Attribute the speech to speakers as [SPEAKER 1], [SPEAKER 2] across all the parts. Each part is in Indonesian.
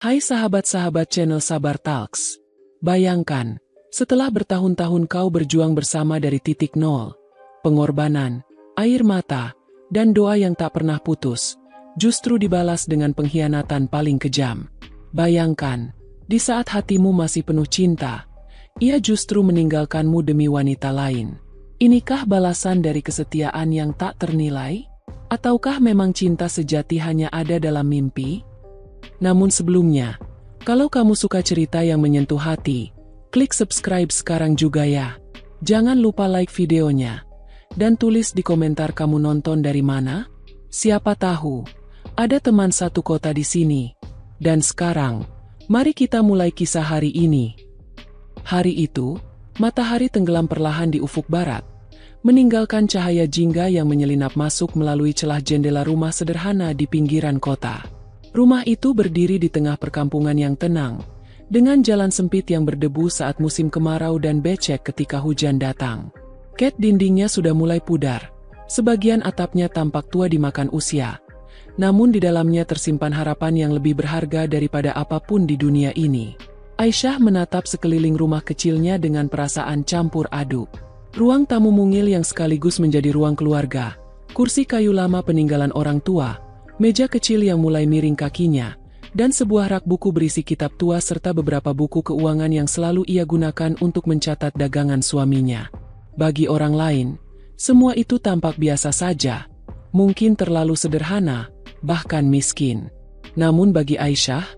[SPEAKER 1] Hai sahabat-sahabat channel Sabar Talks. Bayangkan, setelah bertahun-tahun kau berjuang bersama dari titik nol, pengorbanan, air mata, dan doa yang tak pernah putus, justru dibalas dengan pengkhianatan paling kejam. Bayangkan, di saat hatimu masih penuh cinta, ia justru meninggalkanmu demi wanita lain. Inikah balasan dari kesetiaan yang tak ternilai? Ataukah memang cinta sejati hanya ada dalam mimpi? Namun sebelumnya, kalau kamu suka cerita yang menyentuh hati, klik subscribe sekarang juga ya. Jangan lupa like videonya. Dan tulis di komentar kamu nonton dari mana. Siapa tahu, ada teman satu kota di sini. Dan sekarang, mari kita mulai kisah hari ini. Hari itu, matahari tenggelam perlahan di ufuk barat, meninggalkan cahaya jingga yang menyelinap masuk melalui celah jendela rumah sederhana di pinggiran kota. Rumah itu berdiri di tengah perkampungan yang tenang, dengan jalan sempit yang berdebu saat musim kemarau dan becek ketika hujan datang. Cat dindingnya sudah mulai pudar, sebagian atapnya tampak tua dimakan usia, namun di dalamnya tersimpan harapan yang lebih berharga daripada apapun di dunia ini. Aisyah menatap sekeliling rumah kecilnya dengan perasaan campur aduk. Ruang tamu mungil yang sekaligus menjadi ruang keluarga, kursi kayu lama peninggalan orang tua, meja kecil yang mulai miring kakinya, dan sebuah rak buku berisi kitab tua serta beberapa buku keuangan yang selalu ia gunakan untuk mencatat dagangan suaminya. Bagi orang lain, semua itu tampak biasa saja, mungkin terlalu sederhana, bahkan miskin. Namun bagi Aisyah,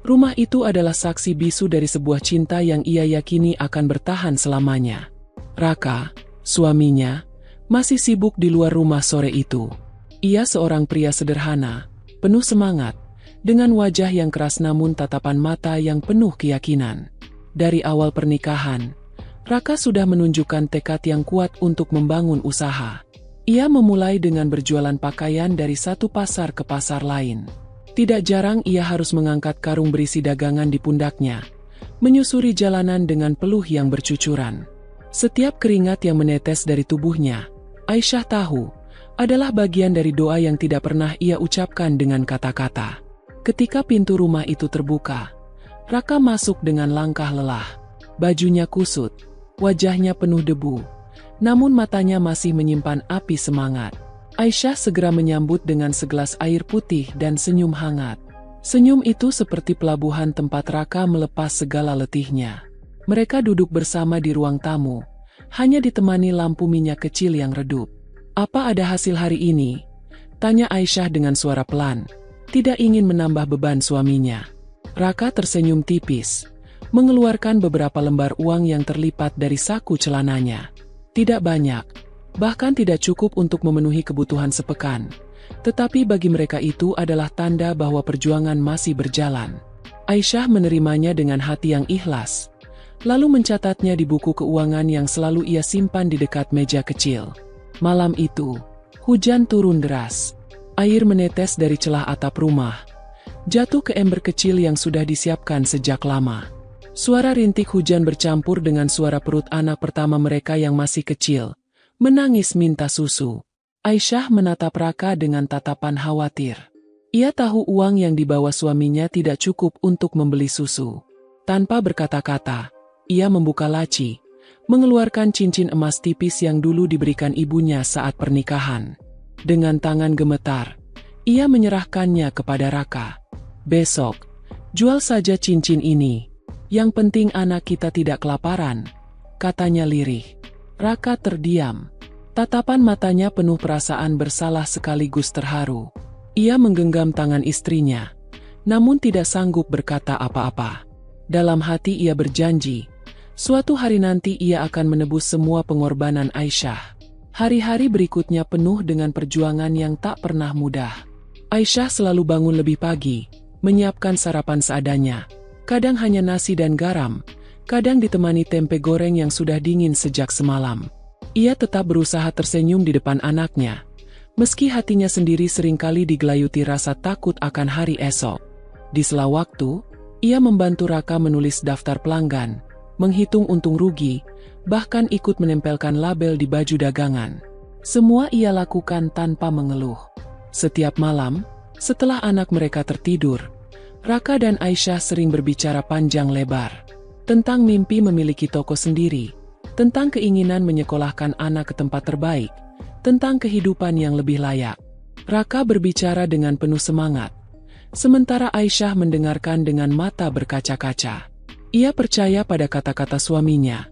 [SPEAKER 1] rumah itu adalah saksi bisu dari sebuah cinta yang ia yakini akan bertahan selamanya. Raka, suaminya, masih sibuk di luar rumah sore itu. Ia seorang pria sederhana, penuh semangat, dengan wajah yang keras namun tatapan mata yang penuh keyakinan. Dari awal pernikahan, Raka sudah menunjukkan tekad yang kuat untuk membangun usaha. Ia memulai dengan berjualan pakaian dari satu pasar ke pasar lain. Tidak jarang ia harus mengangkat karung berisi dagangan di pundaknya, menyusuri jalanan dengan peluh yang bercucuran. Setiap keringat yang menetes dari tubuhnya, Aisyah tahu, adalah bagian dari doa yang tidak pernah ia ucapkan dengan kata-kata. Ketika pintu rumah itu terbuka, Raka masuk dengan langkah lelah. Bajunya kusut, wajahnya penuh debu, namun matanya masih menyimpan api semangat. Aisyah segera menyambut dengan segelas air putih dan senyum hangat. Senyum itu seperti pelabuhan tempat Raka melepas segala letihnya. Mereka duduk bersama di ruang tamu, hanya ditemani lampu minyak kecil yang redup. "Apa ada hasil hari ini?" tanya Aisyah dengan suara pelan, tidak ingin menambah beban suaminya. Raka tersenyum tipis, mengeluarkan beberapa lembar uang yang terlipat dari saku celananya. Tidak banyak, bahkan tidak cukup untuk memenuhi kebutuhan sepekan, tetapi bagi mereka itu adalah tanda bahwa perjuangan masih berjalan. Aisyah menerimanya dengan hati yang ikhlas, lalu mencatatnya di buku keuangan yang selalu ia simpan di dekat meja kecil. Malam itu, hujan turun deras. Air menetes dari celah atap rumah, jatuh ke ember kecil yang sudah disiapkan sejak lama. Suara rintik hujan bercampur dengan suara perut anak pertama mereka yang masih kecil, menangis minta susu. Aisyah menatap Raka dengan tatapan khawatir. Ia tahu uang yang dibawa suaminya tidak cukup untuk membeli susu. Tanpa berkata-kata, ia membuka laci, mengeluarkan cincin emas tipis yang dulu diberikan ibunya saat pernikahan. Dengan tangan gemetar, ia menyerahkannya kepada Raka. "Besok, jual saja cincin ini. Yang penting anak kita tidak kelaparan," katanya lirih. Raka terdiam. Tatapan matanya penuh perasaan bersalah sekaligus terharu. Ia menggenggam tangan istrinya, namun tidak sanggup berkata apa-apa. Dalam hati ia berjanji, suatu hari nanti ia akan menebus semua pengorbanan Aisyah. Hari-hari berikutnya penuh dengan perjuangan yang tak pernah mudah. Aisyah selalu bangun lebih pagi, menyiapkan sarapan seadanya. Kadang hanya nasi dan garam, kadang ditemani tempe goreng yang sudah dingin sejak semalam. Ia tetap berusaha tersenyum di depan anaknya, meski hatinya sendiri seringkali digelayuti rasa takut akan hari esok. Di sela waktu, ia membantu Raka menulis daftar pelanggan, menghitung untung rugi, bahkan ikut menempelkan label di baju dagangan. Semua ia lakukan tanpa mengeluh. Setiap malam, setelah anak mereka tertidur, Raka dan Aisyah sering berbicara panjang lebar tentang mimpi memiliki toko sendiri, tentang keinginan menyekolahkan anak ke tempat terbaik, tentang kehidupan yang lebih layak. Raka berbicara dengan penuh semangat, sementara Aisyah mendengarkan dengan mata berkaca-kaca. Ia percaya pada kata-kata suaminya,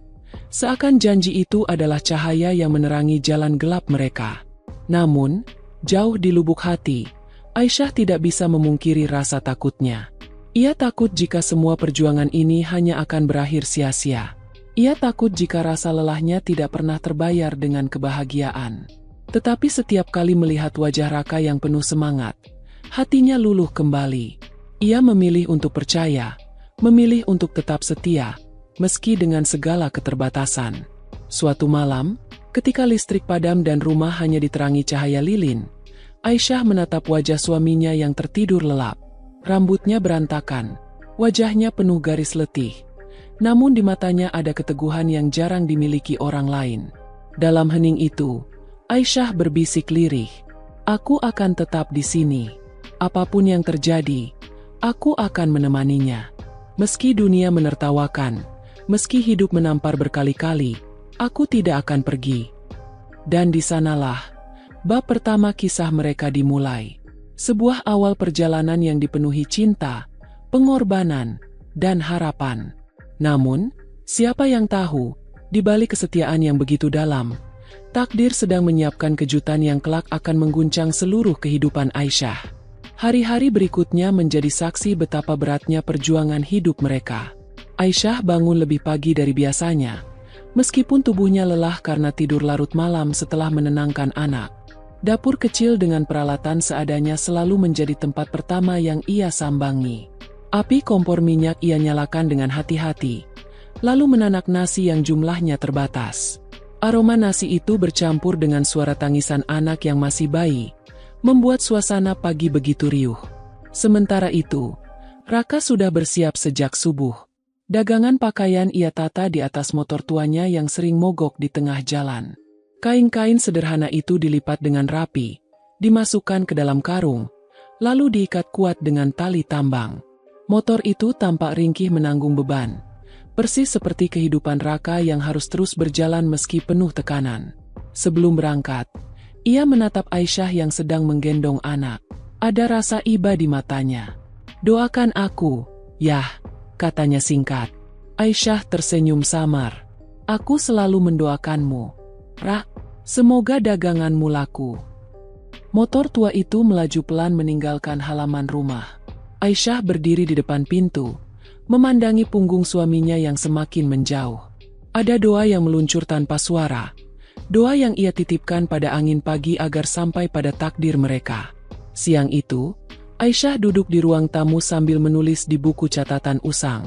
[SPEAKER 1] seakan janji itu adalah cahaya yang menerangi jalan gelap mereka. Namun, jauh di lubuk hati, Aisyah tidak bisa memungkiri rasa takutnya. Ia takut jika semua perjuangan ini hanya akan berakhir sia-sia. Ia takut jika rasa lelahnya tidak pernah terbayar dengan kebahagiaan. Tetapi setiap kali melihat wajah Raka yang penuh semangat, hatinya luluh kembali. Ia memilih untuk percaya, memilih untuk tetap setia, meski dengan segala keterbatasan. Suatu malam, ketika listrik padam dan rumah hanya diterangi cahaya lilin, Aisyah menatap wajah suaminya yang tertidur lelap. Rambutnya berantakan, wajahnya penuh garis letih. Namun di matanya ada keteguhan yang jarang dimiliki orang lain. Dalam hening itu, Aisyah berbisik lirih, "Aku akan tetap di sini. Apapun yang terjadi, aku akan menemaninya. Meski dunia menertawakan, meski hidup menampar berkali-kali, aku tidak akan pergi." Dan di sanalah bab pertama kisah mereka dimulai. Sebuah awal perjalanan yang dipenuhi cinta, pengorbanan, dan harapan. Namun, siapa yang tahu, di balik kesetiaan yang begitu dalam, takdir sedang menyiapkan kejutan yang kelak akan mengguncang seluruh kehidupan Aisyah. Hari-hari berikutnya menjadi saksi betapa beratnya perjuangan hidup mereka. Aisyah bangun lebih pagi dari biasanya, meskipun tubuhnya lelah karena tidur larut malam setelah menenangkan anak. Dapur kecil dengan peralatan seadanya selalu menjadi tempat pertama yang ia sambangi. Api kompor minyak ia nyalakan dengan hati-hati, lalu menanak nasi yang jumlahnya terbatas. Aroma nasi itu bercampur dengan suara tangisan anak yang masih bayi, membuat suasana pagi begitu riuh. Sementara itu, Raka sudah bersiap sejak subuh. Dagangan pakaian ia tata di atas motor tuanya yang sering mogok di tengah jalan. Kain-kain sederhana itu dilipat dengan rapi, dimasukkan ke dalam karung, lalu diikat kuat dengan tali tambang. Motor itu tampak ringkih menanggung beban, persis seperti kehidupan Raka yang harus terus berjalan meski penuh tekanan. Sebelum berangkat, ia menatap Aisyah yang sedang menggendong anak. Ada rasa iba di matanya. "Doakan aku, Yah," katanya singkat. Aisyah tersenyum samar. "Aku selalu mendoakanmu, Rak. Semoga daganganmu laku." Motor tua itu melaju pelan meninggalkan halaman rumah. Aisyah berdiri di depan pintu, memandangi punggung suaminya yang semakin menjauh. Ada doa yang meluncur tanpa suara, doa yang ia titipkan pada angin pagi agar sampai pada takdir mereka. Siang itu, Aisyah duduk di ruang tamu sambil menulis di buku catatan usang.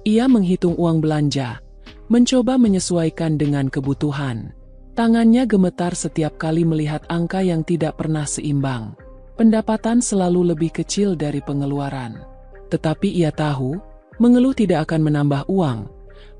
[SPEAKER 1] Ia menghitung uang belanja, mencoba menyesuaikan dengan kebutuhan. Tangannya gemetar setiap kali melihat angka yang tidak pernah seimbang. Pendapatan selalu lebih kecil dari pengeluaran. Tetapi ia tahu, mengeluh tidak akan menambah uang,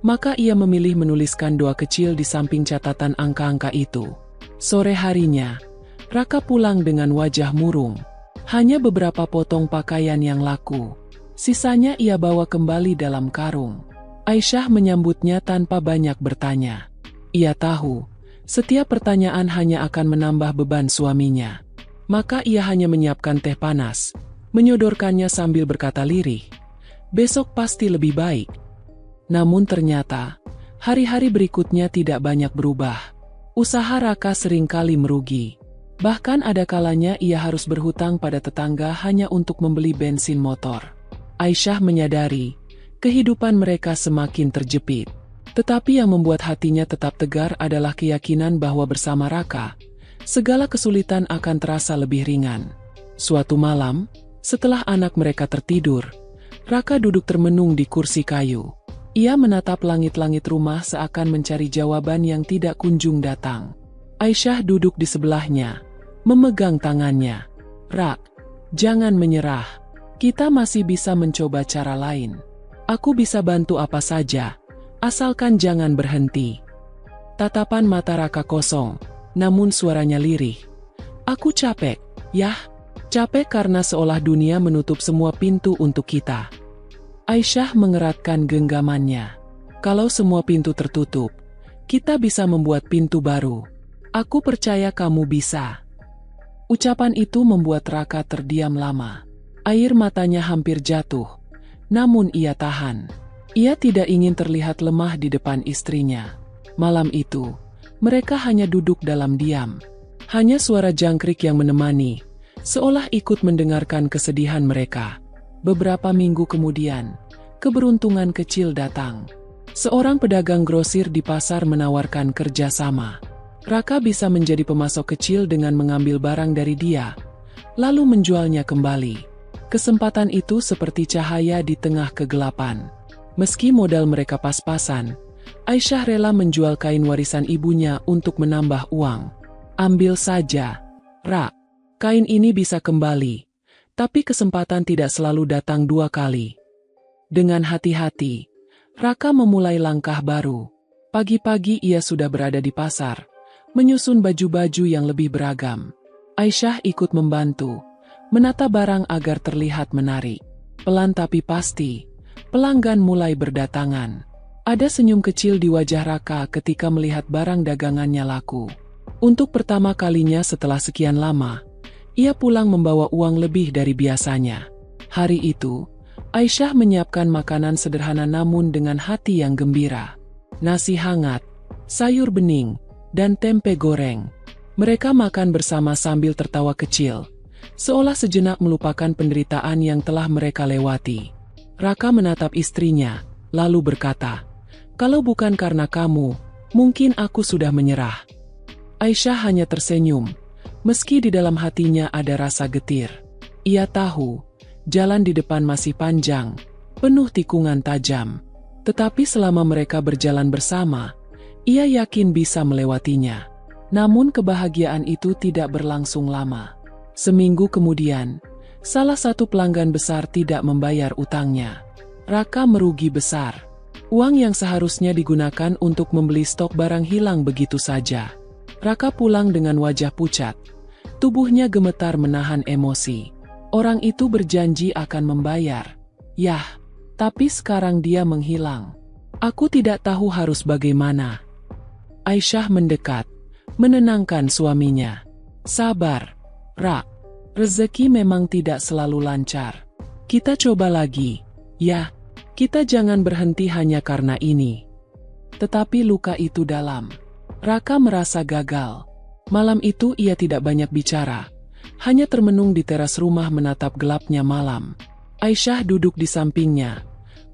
[SPEAKER 1] maka ia memilih menuliskan doa kecil di samping catatan angka-angka itu. Sore harinya, Raka pulang dengan wajah murung. Hanya beberapa potong pakaian yang laku. Sisanya ia bawa kembali dalam karung. Aisyah menyambutnya tanpa banyak bertanya. Ia tahu, setiap pertanyaan hanya akan menambah beban suaminya. Maka ia hanya menyiapkan teh panas, menyodorkannya sambil berkata lirih, "Besok pasti lebih baik." Namun ternyata, hari-hari berikutnya tidak banyak berubah. Usaha Raka seringkali merugi. Bahkan ada kalanya ia harus berhutang pada tetangga hanya untuk membeli bensin motor. Aisyah menyadari, kehidupan mereka semakin terjepit. Tetapi yang membuat hatinya tetap tegar adalah keyakinan bahwa bersama Raka, segala kesulitan akan terasa lebih ringan. Suatu malam, setelah anak mereka tertidur, Raka duduk termenung di kursi kayu. Ia menatap langit-langit rumah seakan mencari jawaban yang tidak kunjung datang. Aisyah duduk di sebelahnya, memegang tangannya. "Rak, jangan menyerah. Kita masih bisa mencoba cara lain. Aku bisa bantu apa saja, asalkan jangan berhenti." Tatapan mata Raka kosong, namun suaranya lirih. "Aku capek, Yah. Capek karena seolah dunia menutup semua pintu untuk kita. Aisyah mengeratkan genggamannya. Kalau semua pintu tertutup, kita bisa membuat pintu baru. Aku percaya kamu bisa. Ucapan itu membuat Raka terdiam lama. Air matanya hampir jatuh. Namun ia tahan. Ia tidak ingin terlihat lemah di depan istrinya. Malam itu, mereka hanya duduk dalam diam. Hanya suara jangkrik yang menemani, seolah ikut mendengarkan kesedihan mereka. Beberapa minggu kemudian, keberuntungan kecil datang. Seorang pedagang grosir di pasar menawarkan kerjasama. Raka bisa menjadi pemasok kecil dengan mengambil barang dari dia, lalu menjualnya kembali. Kesempatan itu seperti cahaya di tengah kegelapan. Meski modal mereka pas-pasan, Aisyah rela menjual kain warisan ibunya untuk menambah uang. Ambil saja, Ra. Kain ini bisa kembali, tapi kesempatan tidak selalu datang dua kali. Dengan hati-hati, Raka memulai langkah baru. Pagi-pagi ia sudah berada di pasar, menyusun baju-baju yang lebih beragam. Aisyah ikut membantu, menata barang agar terlihat menarik. Pelan tapi pasti, pelanggan mulai berdatangan. Ada senyum kecil di wajah Raka ketika melihat barang dagangannya laku. Untuk pertama kalinya setelah sekian lama, ia pulang membawa uang lebih dari biasanya. Hari itu, Aisyah menyiapkan makanan sederhana namun dengan hati yang gembira. Nasi hangat, sayur bening, dan tempe goreng. Mereka makan bersama sambil tertawa kecil, seolah sejenak melupakan penderitaan yang telah mereka lewati. Raka menatap istrinya, lalu berkata, "Kalau bukan karena kamu, mungkin aku sudah menyerah." Aisyah hanya tersenyum, meski di dalam hatinya ada rasa getir. Ia tahu, jalan di depan masih panjang, penuh tikungan tajam. Tetapi selama mereka berjalan bersama, ia yakin bisa melewatinya. Namun kebahagiaan itu tidak berlangsung lama. Seminggu kemudian, salah satu pelanggan besar tidak membayar utangnya. Raka merugi besar. Uang yang seharusnya digunakan untuk membeli stok barang hilang begitu saja. Raka pulang dengan wajah pucat. Tubuhnya gemetar menahan emosi. Orang itu berjanji akan membayar. Yah, tapi sekarang dia menghilang. Aku tidak tahu harus bagaimana. Aisyah mendekat, menenangkan suaminya. Sabar, Ra. Rezeki memang tidak selalu lancar. Kita coba lagi. Ya, kita jangan berhenti hanya karena ini. Tetapi luka itu dalam. Raka merasa gagal. Malam itu ia tidak banyak bicara. Hanya termenung di teras rumah menatap gelapnya malam. Aisyah duduk di sampingnya,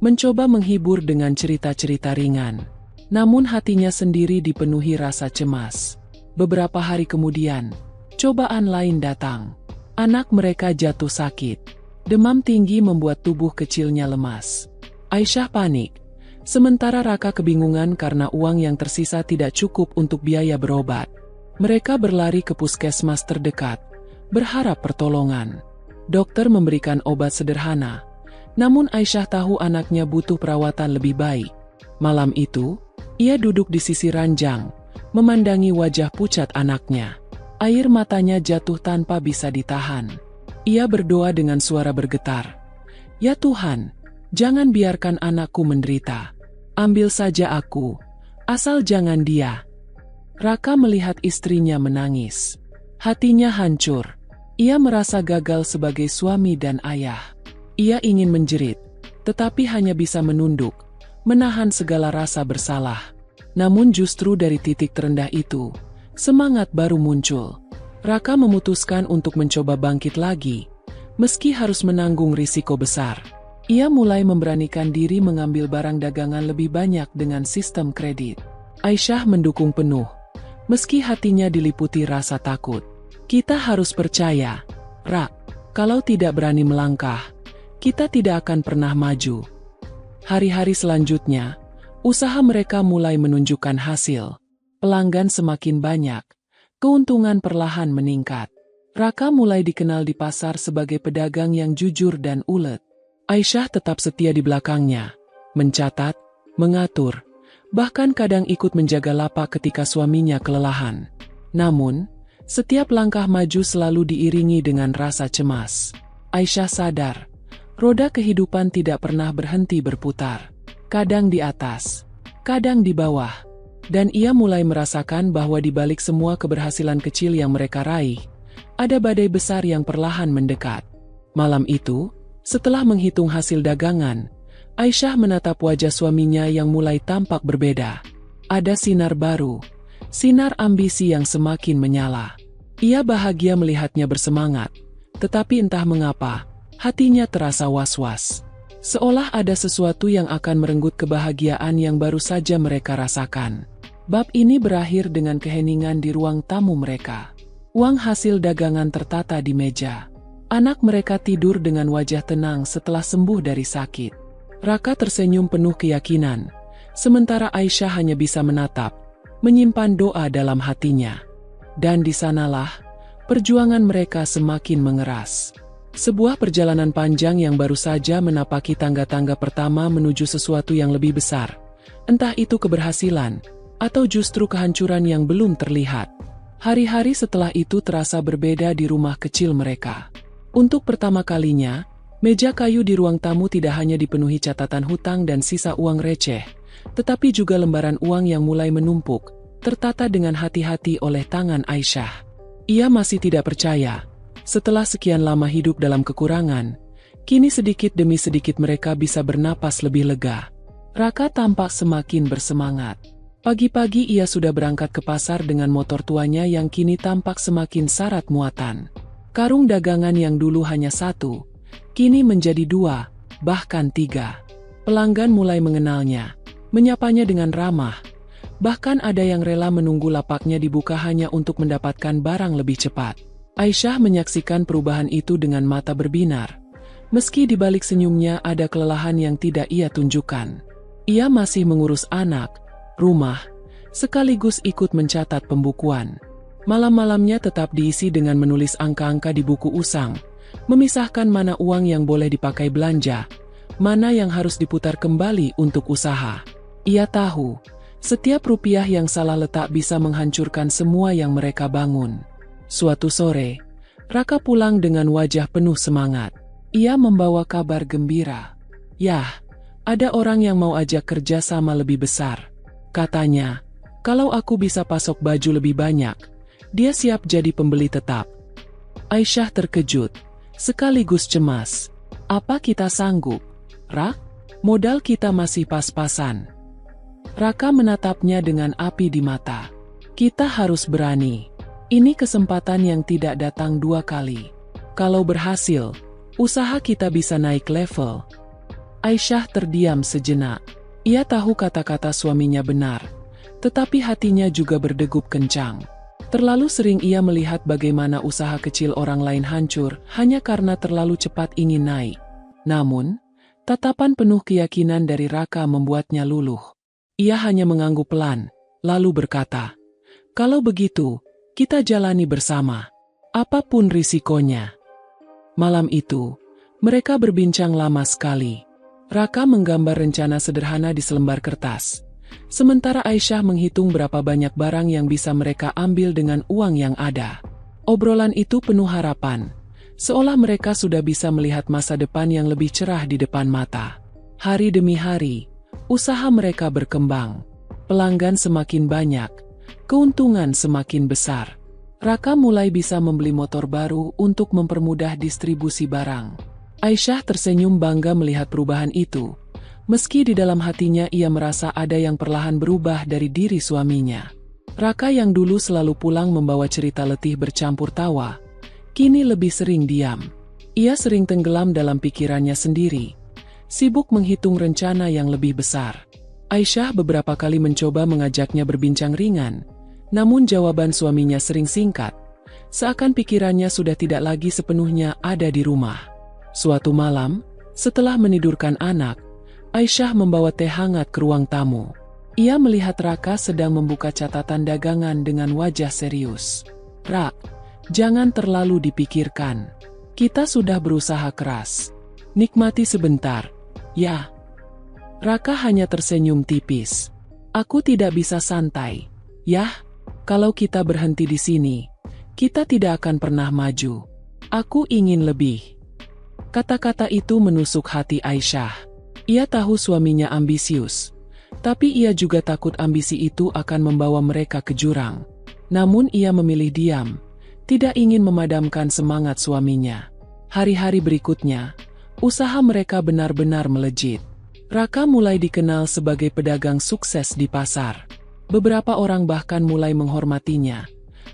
[SPEAKER 1] mencoba menghibur dengan cerita-cerita ringan. Namun hatinya sendiri dipenuhi rasa cemas. Beberapa hari kemudian, cobaan lain datang. Anak mereka jatuh sakit. Demam tinggi membuat tubuh kecilnya lemas. Aisyah panik. Sementara Raka kebingungan karena uang yang tersisa tidak cukup untuk biaya berobat. Mereka berlari ke puskesmas terdekat, berharap pertolongan. Dokter memberikan obat sederhana, namun Aisyah tahu anaknya butuh perawatan lebih baik. Malam itu, ia duduk di sisi ranjang, memandangi wajah pucat anaknya. Air matanya jatuh tanpa bisa ditahan. Ia berdoa dengan suara bergetar. "Ya Tuhan, jangan biarkan anakku menderita. Ambil saja aku, asal jangan dia." Raka melihat istrinya menangis. Hatinya hancur. Ia merasa gagal sebagai suami dan ayah. Ia ingin menjerit, tetapi hanya bisa menunduk, menahan segala rasa bersalah. Namun justru dari titik terendah itu, semangat baru muncul. Raka memutuskan untuk mencoba bangkit lagi, meski harus menanggung risiko besar. Ia mulai memberanikan diri mengambil barang dagangan lebih banyak dengan sistem kredit. Aisyah mendukung penuh, meski hatinya diliputi rasa takut. "Kita harus percaya, Ra. Kalau tidak berani melangkah, kita tidak akan pernah maju." Hari-hari selanjutnya, usaha mereka mulai menunjukkan hasil. Pelanggan semakin banyak, keuntungan perlahan meningkat. Raka mulai dikenal di pasar sebagai pedagang yang jujur dan ulet. Aisyah tetap setia di belakangnya, mencatat, mengatur, bahkan kadang ikut menjaga lapak ketika suaminya kelelahan. Namun, Setiap langkah maju selalu diiringi dengan rasa cemas. Aisyah sadar, roda kehidupan tidak pernah berhenti berputar. Kadang di atas, kadang di bawah. Dan ia mulai merasakan bahwa di balik semua keberhasilan kecil yang mereka raih, ada badai besar yang perlahan mendekat. Malam itu, setelah menghitung hasil dagangan, Aisyah menatap wajah suaminya yang mulai tampak berbeda. Ada sinar baru, sinar ambisi yang semakin menyala. Ia bahagia melihatnya bersemangat, tetapi entah mengapa, hatinya terasa was-was. Seolah ada sesuatu yang akan merenggut kebahagiaan yang baru saja mereka rasakan. Bab ini berakhir dengan keheningan di ruang tamu mereka. Uang hasil dagangan tertata di meja. Anak mereka tidur dengan wajah tenang setelah sembuh dari sakit. Raka tersenyum penuh keyakinan, sementara Aisyah hanya bisa menatap, menyimpan doa dalam hatinya. Dan di sanalah, perjuangan mereka semakin mengeras. Sebuah perjalanan panjang yang baru saja menapaki tangga-tangga pertama menuju sesuatu yang lebih besar. Entah itu keberhasilan, atau justru kehancuran yang belum terlihat. Hari-hari setelah itu terasa berbeda di rumah kecil mereka. Untuk pertama kalinya, meja kayu di ruang tamu tidak hanya dipenuhi catatan hutang dan sisa uang receh, tetapi juga lembaran uang yang mulai menumpuk, tertata dengan hati-hati oleh tangan Aisyah. Ia masih tidak percaya, setelah sekian lama hidup dalam kekurangan, kini sedikit demi sedikit mereka bisa bernapas lebih lega. Raka tampak semakin bersemangat. Pagi-pagi ia sudah berangkat ke pasar dengan motor tuanya yang kini tampak semakin syarat muatan. Karung dagangan yang dulu hanya satu, kini menjadi 2, bahkan 3. Pelanggan mulai mengenalnya, menyapanya dengan ramah. Bahkan ada yang rela menunggu lapaknya dibuka hanya untuk mendapatkan barang lebih cepat. Aisyah menyaksikan perubahan itu dengan mata berbinar. Meski di balik senyumnya ada kelelahan yang tidak ia tunjukkan. Ia masih mengurus anak, rumah, sekaligus ikut mencatat pembukuan. Malam-malamnya tetap diisi dengan menulis angka-angka di buku usang, memisahkan mana uang yang boleh dipakai belanja, mana yang harus diputar kembali untuk usaha. Ia tahu, setiap rupiah yang salah letak bisa menghancurkan semua yang mereka bangun. Suatu sore, Raka pulang dengan wajah penuh semangat. Ia membawa kabar gembira. Yah, ada orang yang mau ajak kerja sama lebih besar. Katanya, kalau aku bisa pasok baju lebih banyak, dia siap jadi pembeli tetap. Aisyah terkejut, sekaligus cemas. Apa kita sanggup, Rak? Modal kita masih pas-pasan. Raka menatapnya dengan api di mata. Kita harus berani. Ini kesempatan yang tidak datang 2 kali. Kalau berhasil, usaha kita bisa naik level. Aisyah terdiam sejenak. Ia tahu kata-kata suaminya benar, tetapi hatinya juga berdegup kencang. Terlalu sering ia melihat bagaimana usaha kecil orang lain hancur hanya karena terlalu cepat ingin naik. Namun, tatapan penuh keyakinan dari Raka membuatnya luluh. Ia hanya mengangguk pelan, lalu berkata, "Kalau begitu, kita jalani bersama, apapun risikonya." Malam itu, mereka berbincang lama sekali. Raka menggambar rencana sederhana di selembar kertas, sementara Aisyah menghitung berapa banyak barang yang bisa mereka ambil dengan uang yang ada. Obrolan itu penuh harapan, seolah mereka sudah bisa melihat masa depan yang lebih cerah di depan mata. Hari demi hari, usaha mereka berkembang. Pelanggan semakin banyak, keuntungan semakin besar. Raka mulai bisa membeli motor baru untuk mempermudah distribusi barang. Aisyah tersenyum bangga melihat perubahan itu, meski di dalam hatinya ia merasa ada yang perlahan berubah dari diri suaminya. Raka yang dulu selalu pulang membawa cerita letih bercampur tawa, kini lebih sering diam. Ia sering tenggelam dalam pikirannya sendiri, sibuk menghitung rencana yang lebih besar. Aisyah beberapa kali mencoba mengajaknya berbincang ringan, namun jawaban suaminya sering singkat, seakan pikirannya sudah tidak lagi sepenuhnya ada di rumah. Suatu malam, setelah menidurkan anak, Aisyah membawa teh hangat ke ruang tamu. Ia melihat Raka sedang membuka catatan dagangan dengan wajah serius. "Rak, jangan terlalu dipikirkan. Kita sudah berusaha keras. Nikmati sebentar, ya." Raka hanya tersenyum tipis. "Aku tidak bisa santai. Yah, kalau kita berhenti di sini, Kita tidak akan pernah maju. Aku ingin lebih. Kata-kata itu menusuk hati Aisyah. Ia tahu suaminya ambisius, tapi ia juga takut ambisi itu akan membawa mereka ke jurang. Namun ia memilih diam, tidak ingin memadamkan semangat suaminya. Hari-hari berikutnya, usaha mereka benar-benar melejit. Raka mulai dikenal sebagai pedagang sukses di pasar. Beberapa orang bahkan mulai menghormatinya,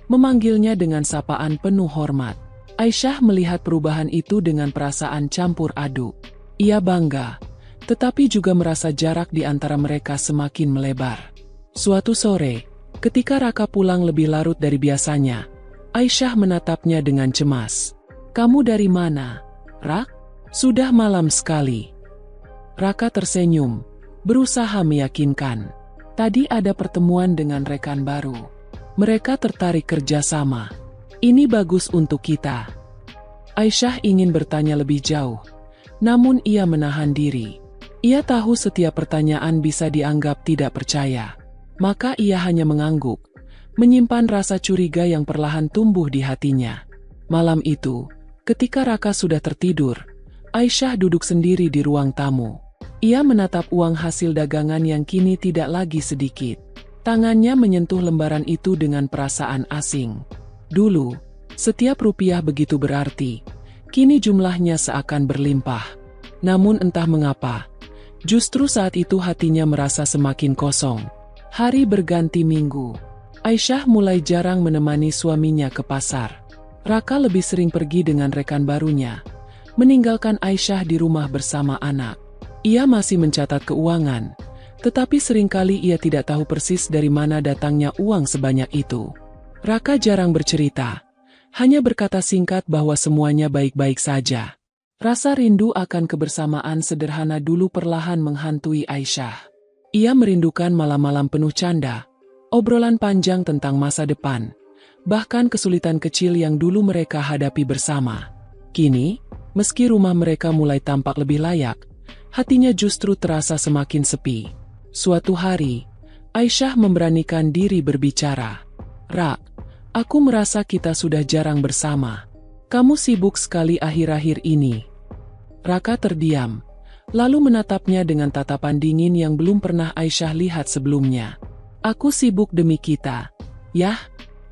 [SPEAKER 1] memanggilnya dengan sapaan penuh hormat. Aisyah melihat perubahan itu dengan perasaan campur aduk. Ia bangga, tetapi juga merasa jarak di antara mereka semakin melebar. Suatu sore, ketika Raka pulang lebih larut dari biasanya, Aisyah menatapnya dengan cemas. "Kamu dari mana, Rak? Sudah malam sekali." Raka tersenyum, berusaha meyakinkan. Tadi ada pertemuan dengan rekan baru. Mereka tertarik kerjasama. Ini bagus untuk kita. Aisyah ingin bertanya lebih jauh, namun ia menahan diri. Ia tahu setiap pertanyaan bisa dianggap tidak percaya. Maka ia hanya mengangguk, menyimpan rasa curiga yang perlahan tumbuh di hatinya. Malam itu, ketika Raka sudah tertidur, Aisyah duduk sendiri di ruang tamu. Ia menatap uang hasil dagangan yang kini tidak lagi sedikit. Tangannya menyentuh lembaran itu dengan perasaan asing. Dulu, setiap rupiah begitu berarti. Kini jumlahnya seakan berlimpah. Namun entah mengapa, justru saat itu hatinya merasa semakin kosong. Hari berganti minggu. Aisyah mulai jarang menemani suaminya ke pasar. Raka lebih sering pergi dengan rekan barunya, meninggalkan Aisyah di rumah bersama anak. Ia masih mencatat keuangan, tetapi seringkali ia tidak tahu persis dari mana datangnya uang sebanyak itu. Raka jarang bercerita, hanya berkata singkat bahwa semuanya baik-baik saja. Rasa rindu akan kebersamaan sederhana dulu perlahan menghantui Aisyah. Ia merindukan malam-malam penuh canda, obrolan panjang tentang masa depan, bahkan kesulitan kecil yang dulu mereka hadapi bersama. Kini, meski rumah mereka mulai tampak lebih layak, hatinya justru terasa semakin sepi. Suatu hari, Aisyah memberanikan diri berbicara. "Rak, aku merasa kita sudah jarang bersama. Kamu sibuk sekali akhir-akhir ini." Raka terdiam, lalu menatapnya dengan tatapan dingin yang belum pernah Aisyah lihat sebelumnya. "Aku sibuk demi kita. Yah,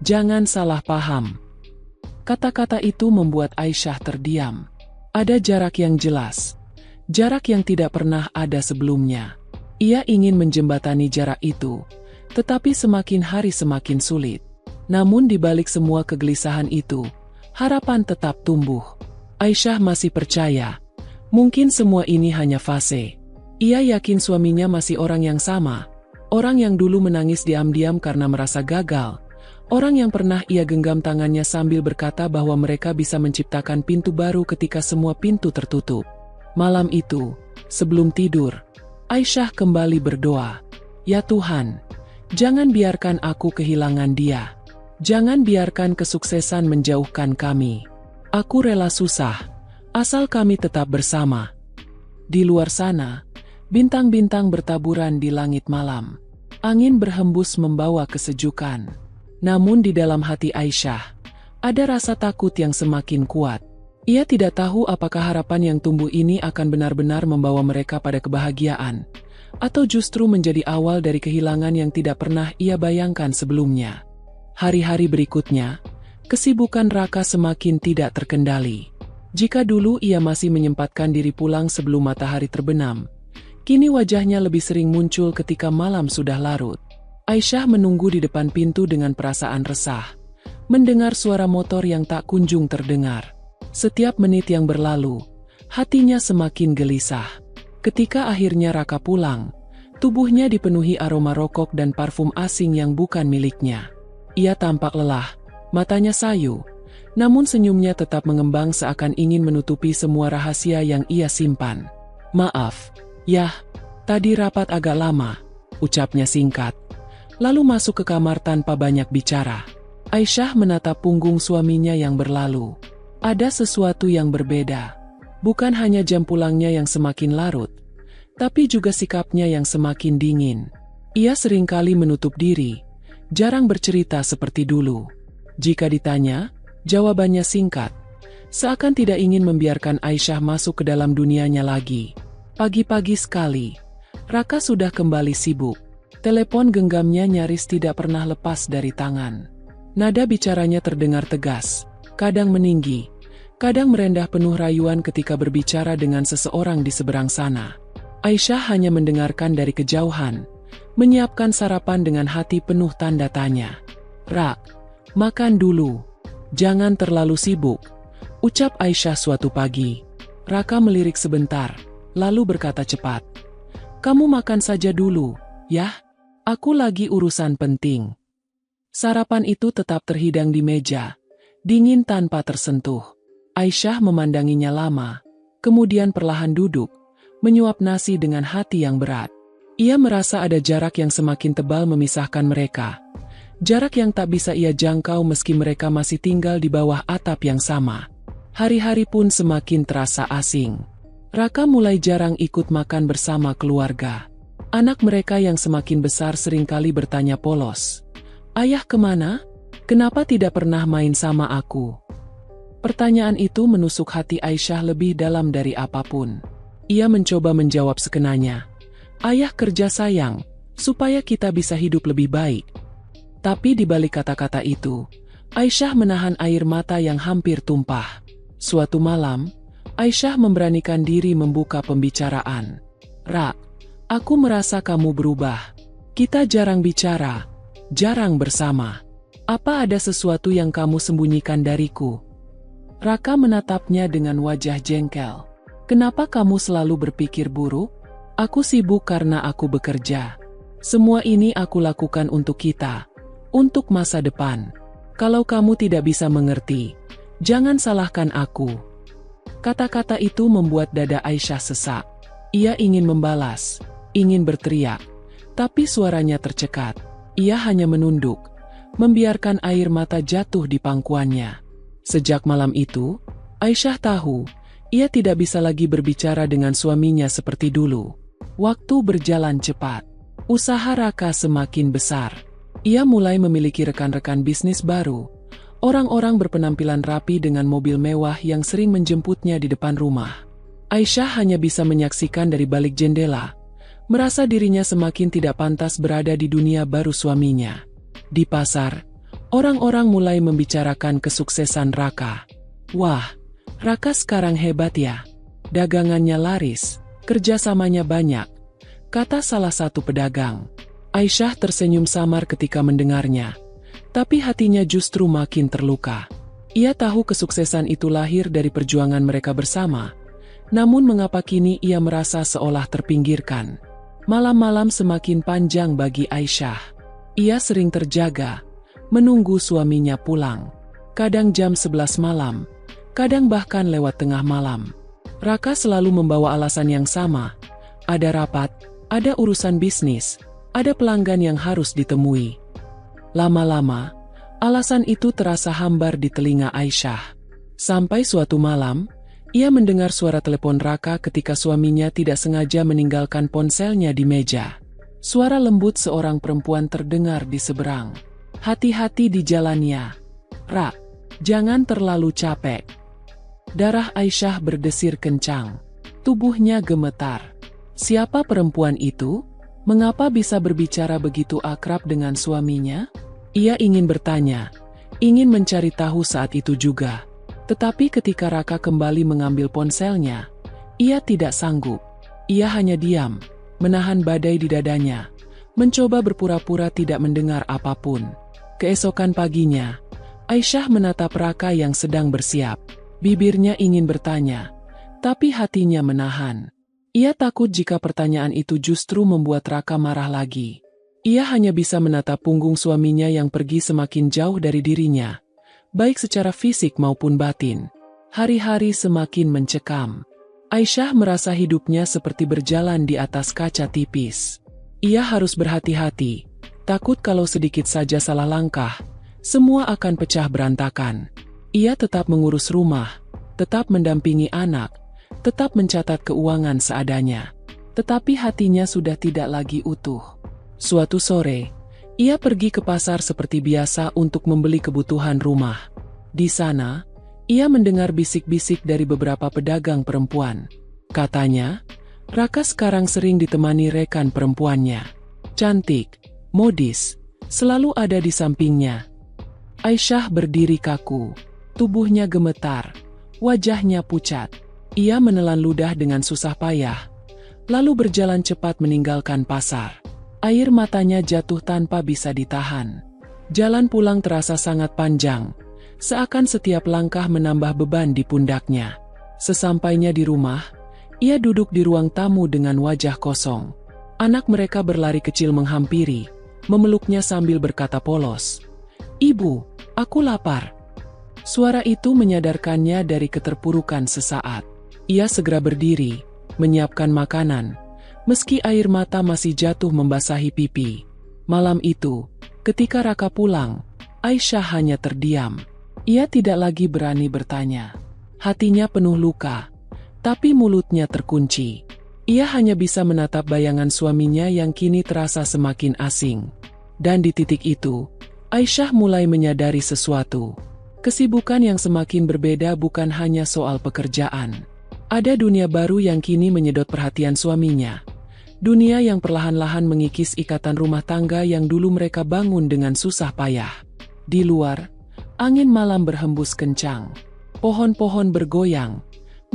[SPEAKER 1] jangan salah paham." Kata-kata itu membuat Aisyah terdiam. Ada jarak yang jelas. Jarak yang tidak pernah ada sebelumnya. Ia ingin menjembatani jarak itu, tetapi semakin hari semakin sulit. Namun di balik semua kegelisahan itu, harapan tetap tumbuh. Aisyah masih percaya, mungkin semua ini hanya fase. Ia yakin suaminya masih orang yang sama, orang yang dulu menangis diam-diam karena merasa gagal, orang yang pernah ia genggam tangannya sambil berkata bahwa mereka bisa menciptakan pintu baru ketika semua pintu tertutup. Malam itu, sebelum tidur, Aisyah kembali berdoa, "Ya Tuhan, jangan biarkan aku kehilangan dia. Jangan biarkan kesuksesan menjauhkan kami. Aku rela susah, asal kami tetap bersama." Di luar sana, bintang-bintang bertaburan di langit malam. Angin berhembus membawa kesejukan. Namun di dalam hati Aisyah, ada rasa takut yang semakin kuat. Ia tidak tahu apakah harapan yang tumbuh ini akan benar-benar membawa mereka pada kebahagiaan, atau justru menjadi awal dari kehilangan yang tidak pernah ia bayangkan sebelumnya. Hari-hari berikutnya, kesibukan Raka semakin tidak terkendali. Jika dulu ia masih menyempatkan diri pulang sebelum matahari terbenam, kini wajahnya lebih sering muncul ketika malam sudah larut. Aisyah menunggu di depan pintu dengan perasaan resah, mendengar suara motor yang tak kunjung terdengar. Setiap menit yang berlalu, hatinya semakin gelisah. Ketika akhirnya Raka pulang, tubuhnya dipenuhi aroma rokok dan parfum asing yang bukan miliknya. Ia tampak lelah, matanya sayu, namun senyumnya tetap mengembang seakan ingin menutupi semua rahasia yang ia simpan. "Maaf, yah, tadi rapat agak lama," ucapnya singkat, lalu masuk ke kamar tanpa banyak bicara. Aisyah menatap punggung suaminya yang berlalu. Ada sesuatu yang berbeda. Bukan hanya jam pulangnya yang semakin larut, tapi juga sikapnya yang semakin dingin. Ia seringkali menutup diri, jarang bercerita seperti dulu. Jika ditanya, jawabannya singkat. Seakan tidak ingin membiarkan Aisyah masuk ke dalam dunianya lagi. Pagi-pagi sekali, Raka sudah kembali sibuk. Telepon genggamnya nyaris tidak pernah lepas dari tangan. Nada bicaranya terdengar tegas, kadang meninggi, kadang merendah penuh rayuan ketika berbicara dengan seseorang di seberang sana. Aisyah hanya mendengarkan dari kejauhan, menyiapkan sarapan dengan hati penuh tanda tanya. "Rak, makan dulu. Jangan terlalu sibuk," ucap Aisyah suatu pagi. Raka melirik sebentar, lalu berkata cepat. "Kamu makan saja dulu, ya. Aku lagi urusan penting." Sarapan itu tetap terhidang di meja, dingin tanpa tersentuh. Aisyah memandanginya lama, kemudian perlahan duduk, menyuap nasi dengan hati yang berat. Ia merasa ada jarak yang semakin tebal memisahkan mereka. Jarak yang tak bisa ia jangkau meski mereka masih tinggal di bawah atap yang sama. Hari-hari pun semakin terasa asing. Raka mulai jarang ikut makan bersama keluarga. Anak mereka yang semakin besar seringkali bertanya polos, "Ayah kemana? Kenapa tidak pernah main sama aku?" Pertanyaan itu menusuk hati Aisyah lebih dalam dari apapun. Ia mencoba menjawab sekenanya. "Ayah kerja sayang, supaya kita bisa hidup lebih baik." Tapi di balik kata-kata itu, Aisyah menahan air mata yang hampir tumpah. Suatu malam, Aisyah memberanikan diri membuka pembicaraan. "Rak, aku merasa kamu berubah. Kita jarang bicara, jarang bersama. Apa ada sesuatu yang kamu sembunyikan dariku?" Raka menatapnya dengan wajah jengkel. "Kenapa kamu selalu berpikir buruk? Aku sibuk karena aku bekerja. Semua ini aku lakukan untuk kita, untuk masa depan. Kalau kamu tidak bisa mengerti, jangan salahkan aku." Kata-kata itu membuat dada Aisyah sesak. Ia ingin membalas, ingin berteriak, tapi suaranya tercekat. Ia hanya menunduk, membiarkan air mata jatuh di pangkuannya. Sejak malam itu, Aisyah tahu, ia tidak bisa lagi berbicara dengan suaminya seperti dulu. Waktu berjalan cepat. Usaha Raka semakin besar. Ia mulai memiliki rekan-rekan bisnis baru. Orang-orang berpenampilan rapi dengan mobil mewah yang sering menjemputnya di depan rumah. Aisyah hanya bisa menyaksikan dari balik jendela, merasa dirinya semakin tidak pantas berada di dunia baru suaminya. Di pasar, orang-orang mulai membicarakan kesuksesan Raka. "Wah, Raka sekarang hebat ya. Dagangannya laris, kerjasamanya banyak," kata salah satu pedagang. Aisyah tersenyum samar ketika mendengarnya, tapi hatinya justru makin terluka. Ia tahu kesuksesan itu lahir dari perjuangan mereka bersama, namun mengapa kini ia merasa seolah terpinggirkan? Malam-malam semakin panjang bagi Aisyah. Ia sering terjaga, menunggu suaminya pulang. Kadang jam 11 malam, kadang bahkan lewat tengah malam. Raka selalu membawa alasan yang sama. Ada rapat, ada urusan bisnis, ada pelanggan yang harus ditemui. Lama-lama, alasan itu terasa hambar di telinga Aisyah. Sampai suatu malam, ia mendengar suara telepon Raka ketika suaminya tidak sengaja meninggalkan ponselnya di meja. Suara lembut seorang perempuan terdengar di seberang. "Hati-hati di jalannya. Rak, jangan terlalu capek." Darah Aisyah berdesir kencang. Tubuhnya gemetar. Siapa perempuan itu? Mengapa bisa berbicara begitu akrab dengan suaminya? Ia ingin bertanya, ingin mencari tahu saat itu juga. Tetapi ketika Raka kembali mengambil ponselnya, ia tidak sanggup. Ia hanya diam, menahan badai di dadanya, mencoba berpura-pura tidak mendengar apapun. Keesokan paginya, Aisyah menatap Raka yang sedang bersiap. Bibirnya ingin bertanya, tapi hatinya menahan. Ia takut jika pertanyaan itu justru membuat Raka marah lagi. Ia hanya bisa menatap punggung suaminya yang pergi semakin jauh dari dirinya, baik secara fisik maupun batin. Hari-hari semakin mencekam. Aisyah merasa hidupnya seperti berjalan di atas kaca tipis. Ia harus berhati-hati, takut kalau sedikit saja salah langkah, semua akan pecah berantakan. Ia tetap mengurus rumah, tetap mendampingi anak, tetap mencatat keuangan seadanya. Tetapi hatinya sudah tidak lagi utuh. Suatu sore, Ia pergi ke pasar seperti biasa untuk membeli kebutuhan rumah. Di sana, ia mendengar bisik-bisik dari beberapa pedagang perempuan. Katanya, Raka sekarang sering ditemani rekan perempuannya. Cantik, modis, selalu ada di sampingnya. Aisyah berdiri kaku, tubuhnya gemetar, wajahnya pucat. Ia menelan ludah dengan susah payah, lalu berjalan cepat meninggalkan pasar. Air matanya jatuh tanpa bisa ditahan. Jalan pulang terasa sangat panjang, seakan setiap langkah menambah beban di pundaknya. Sesampainya di rumah, ia duduk di ruang tamu dengan wajah kosong. Anak mereka berlari kecil menghampiri, memeluknya sambil berkata polos, "Ibu, aku lapar." Suara itu menyadarkannya dari keterpurukan sesaat. Ia segera berdiri, menyiapkan makanan, meski air mata masih jatuh membasahi pipi. Malam itu, ketika Raka pulang, Aisyah hanya terdiam. Ia tidak lagi berani bertanya. Hatinya penuh luka, tapi mulutnya terkunci. Ia hanya bisa menatap bayangan suaminya yang kini terasa semakin asing. Dan di titik itu, Aisyah mulai menyadari sesuatu. Kesibukan yang semakin berbeda bukan hanya soal pekerjaan. Ada dunia baru yang kini menyedot perhatian suaminya. Dunia yang perlahan-lahan mengikis ikatan rumah tangga yang dulu mereka bangun dengan susah payah. Di luar, angin malam berhembus kencang. Pohon-pohon bergoyang,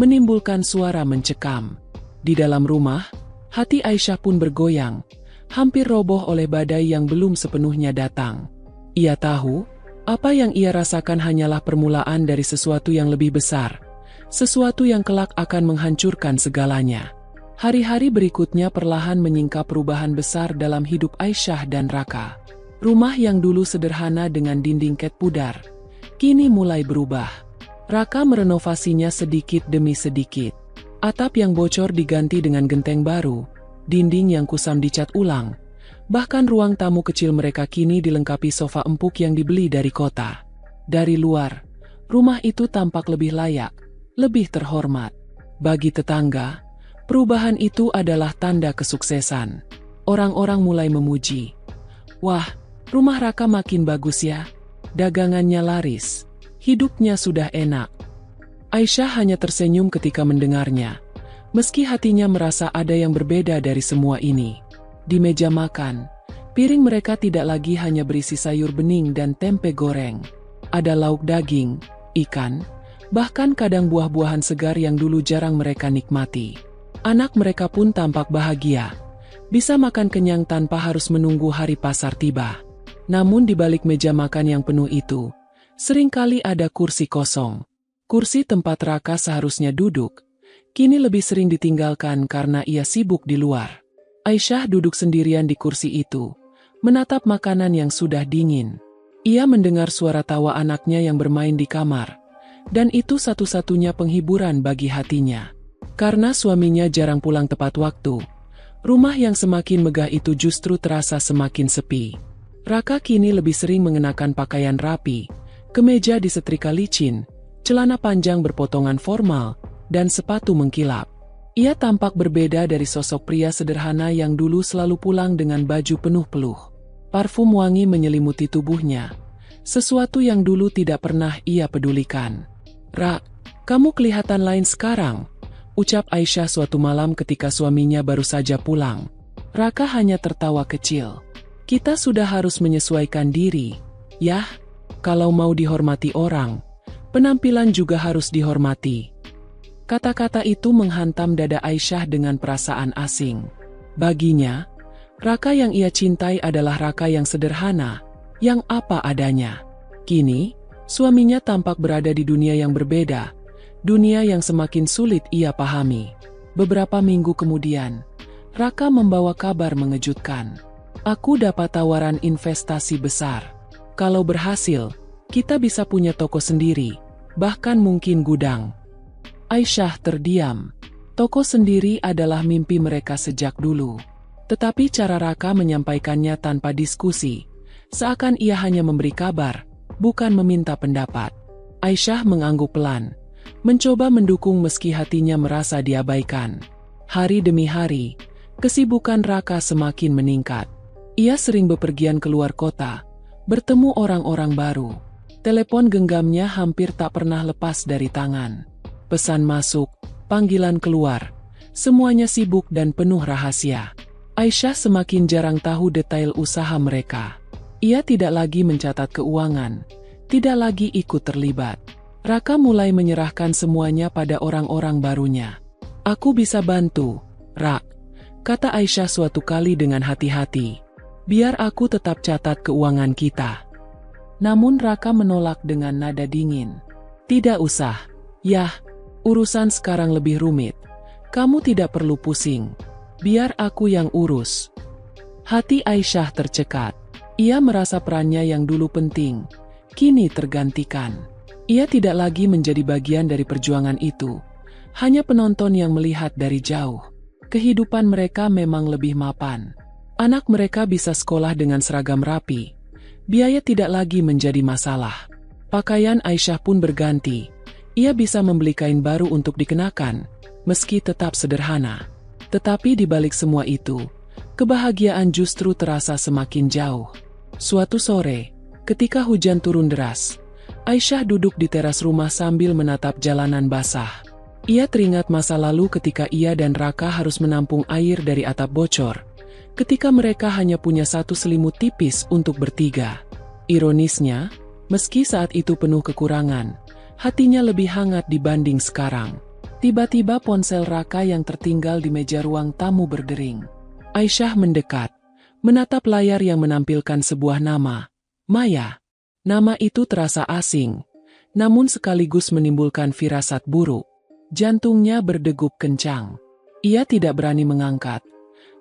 [SPEAKER 1] menimbulkan suara mencekam. Di dalam rumah, hati Aisyah pun bergoyang, hampir roboh oleh badai yang belum sepenuhnya datang. Ia tahu, apa yang ia rasakan hanyalah permulaan dari sesuatu yang lebih besar, sesuatu yang kelak akan menghancurkan segalanya. Hari-hari berikutnya perlahan menyingkap perubahan besar dalam hidup Aisyah dan Raka. Rumah yang dulu sederhana dengan dinding cat pudar, kini mulai berubah. Raka merenovasinya sedikit demi sedikit. Atap yang bocor diganti dengan genteng baru, dinding yang kusam dicat ulang. Bahkan ruang tamu kecil mereka kini dilengkapi sofa empuk yang dibeli dari kota. Dari luar, rumah itu tampak lebih layak, lebih terhormat. Bagi tetangga, perubahan itu adalah tanda kesuksesan. Orang-orang mulai memuji. "Wah, rumah Raka makin bagus ya. Dagangannya laris. Hidupnya sudah enak." Aisyah hanya tersenyum ketika mendengarnya, meski hatinya merasa ada yang berbeda dari semua ini. Di meja makan, piring mereka tidak lagi hanya berisi sayur bening dan tempe goreng. Ada lauk daging, ikan, bahkan kadang buah-buahan segar yang dulu jarang mereka nikmati. Anak mereka pun tampak bahagia, bisa makan kenyang tanpa harus menunggu hari pasar tiba. Namun di balik meja makan yang penuh itu, seringkali ada kursi kosong. Kursi tempat Raka seharusnya duduk, kini lebih sering ditinggalkan karena ia sibuk di luar. Aisyah duduk sendirian di kursi itu, menatap makanan yang sudah dingin. Ia mendengar suara tawa anaknya yang bermain di kamar, dan itu satu-satunya penghiburan bagi hatinya. Karena suaminya jarang pulang tepat waktu, rumah yang semakin megah itu justru terasa semakin sepi. Raka kini lebih sering mengenakan pakaian rapi, kemeja disetrika licin, celana panjang berpotongan formal, dan sepatu mengkilap. Ia tampak berbeda dari sosok pria sederhana yang dulu selalu pulang dengan baju penuh peluh. Parfum wangi menyelimuti tubuhnya, sesuatu yang dulu tidak pernah ia pedulikan. "Rak, kamu kelihatan lain sekarang," ucap Aisyah suatu malam ketika suaminya baru saja pulang. Raka hanya tertawa kecil. "Kita sudah harus menyesuaikan diri, yah. Kalau mau dihormati orang, penampilan juga harus dihormati." Kata-kata itu menghantam dada Aisyah dengan perasaan asing. Baginya, Raka yang ia cintai adalah Raka yang sederhana, yang apa adanya. Kini, suaminya tampak berada di dunia yang berbeda, dunia yang semakin sulit ia pahami. Beberapa minggu kemudian, Raka membawa kabar mengejutkan. "Aku dapat tawaran investasi besar. Kalau berhasil, kita bisa punya toko sendiri, bahkan mungkin gudang." Aisyah terdiam. Toko sendiri adalah mimpi mereka sejak dulu. Tetapi cara Raka menyampaikannya tanpa diskusi, seakan ia hanya memberi kabar, bukan meminta pendapat. Aisyah mengangguk pelan, mencoba mendukung meski hatinya merasa diabaikan. Hari demi hari, kesibukan Raka semakin meningkat. Ia sering bepergian keluar kota, bertemu orang-orang baru. Telepon genggamnya hampir tak pernah lepas dari tangan. Pesan masuk, panggilan keluar, semuanya sibuk dan penuh rahasia. Aisyah semakin jarang tahu detail usaha mereka. Ia tidak lagi mencatat keuangan, tidak lagi ikut terlibat. Raka mulai menyerahkan semuanya pada orang-orang barunya. "Aku bisa bantu, Rak," kata Aisyah suatu kali dengan hati-hati. "Biar aku tetap catat keuangan kita." Namun Raka menolak dengan nada dingin. "Tidak usah. Yah, urusan sekarang lebih rumit. Kamu tidak perlu pusing. Biar aku yang urus." Hati Aisyah tercekat. Ia merasa perannya yang dulu penting, kini tergantikan. Ia tidak lagi menjadi bagian dari perjuangan itu, hanya penonton yang melihat dari jauh. Kehidupan mereka memang lebih mapan. Anak mereka bisa sekolah dengan seragam rapi. Biaya tidak lagi menjadi masalah. Pakaian Aisyah pun berganti. Ia bisa membeli kain baru untuk dikenakan, meski tetap sederhana. Tetapi di balik semua itu, kebahagiaan justru terasa semakin jauh. Suatu sore, ketika hujan turun deras, Aisyah duduk di teras rumah sambil menatap jalanan basah. Ia teringat masa lalu ketika ia dan Raka harus menampung air dari atap bocor. Ketika mereka hanya punya satu selimut tipis untuk bertiga. Ironisnya, meski saat itu penuh kekurangan, hatinya lebih hangat dibanding sekarang. Tiba-tiba ponsel Raka yang tertinggal di meja ruang tamu berdering. Aisyah mendekat, menatap layar yang menampilkan sebuah nama, Maya. Nama itu terasa asing, namun sekaligus menimbulkan firasat buruk. Jantungnya berdegup kencang. Ia tidak berani mengangkat,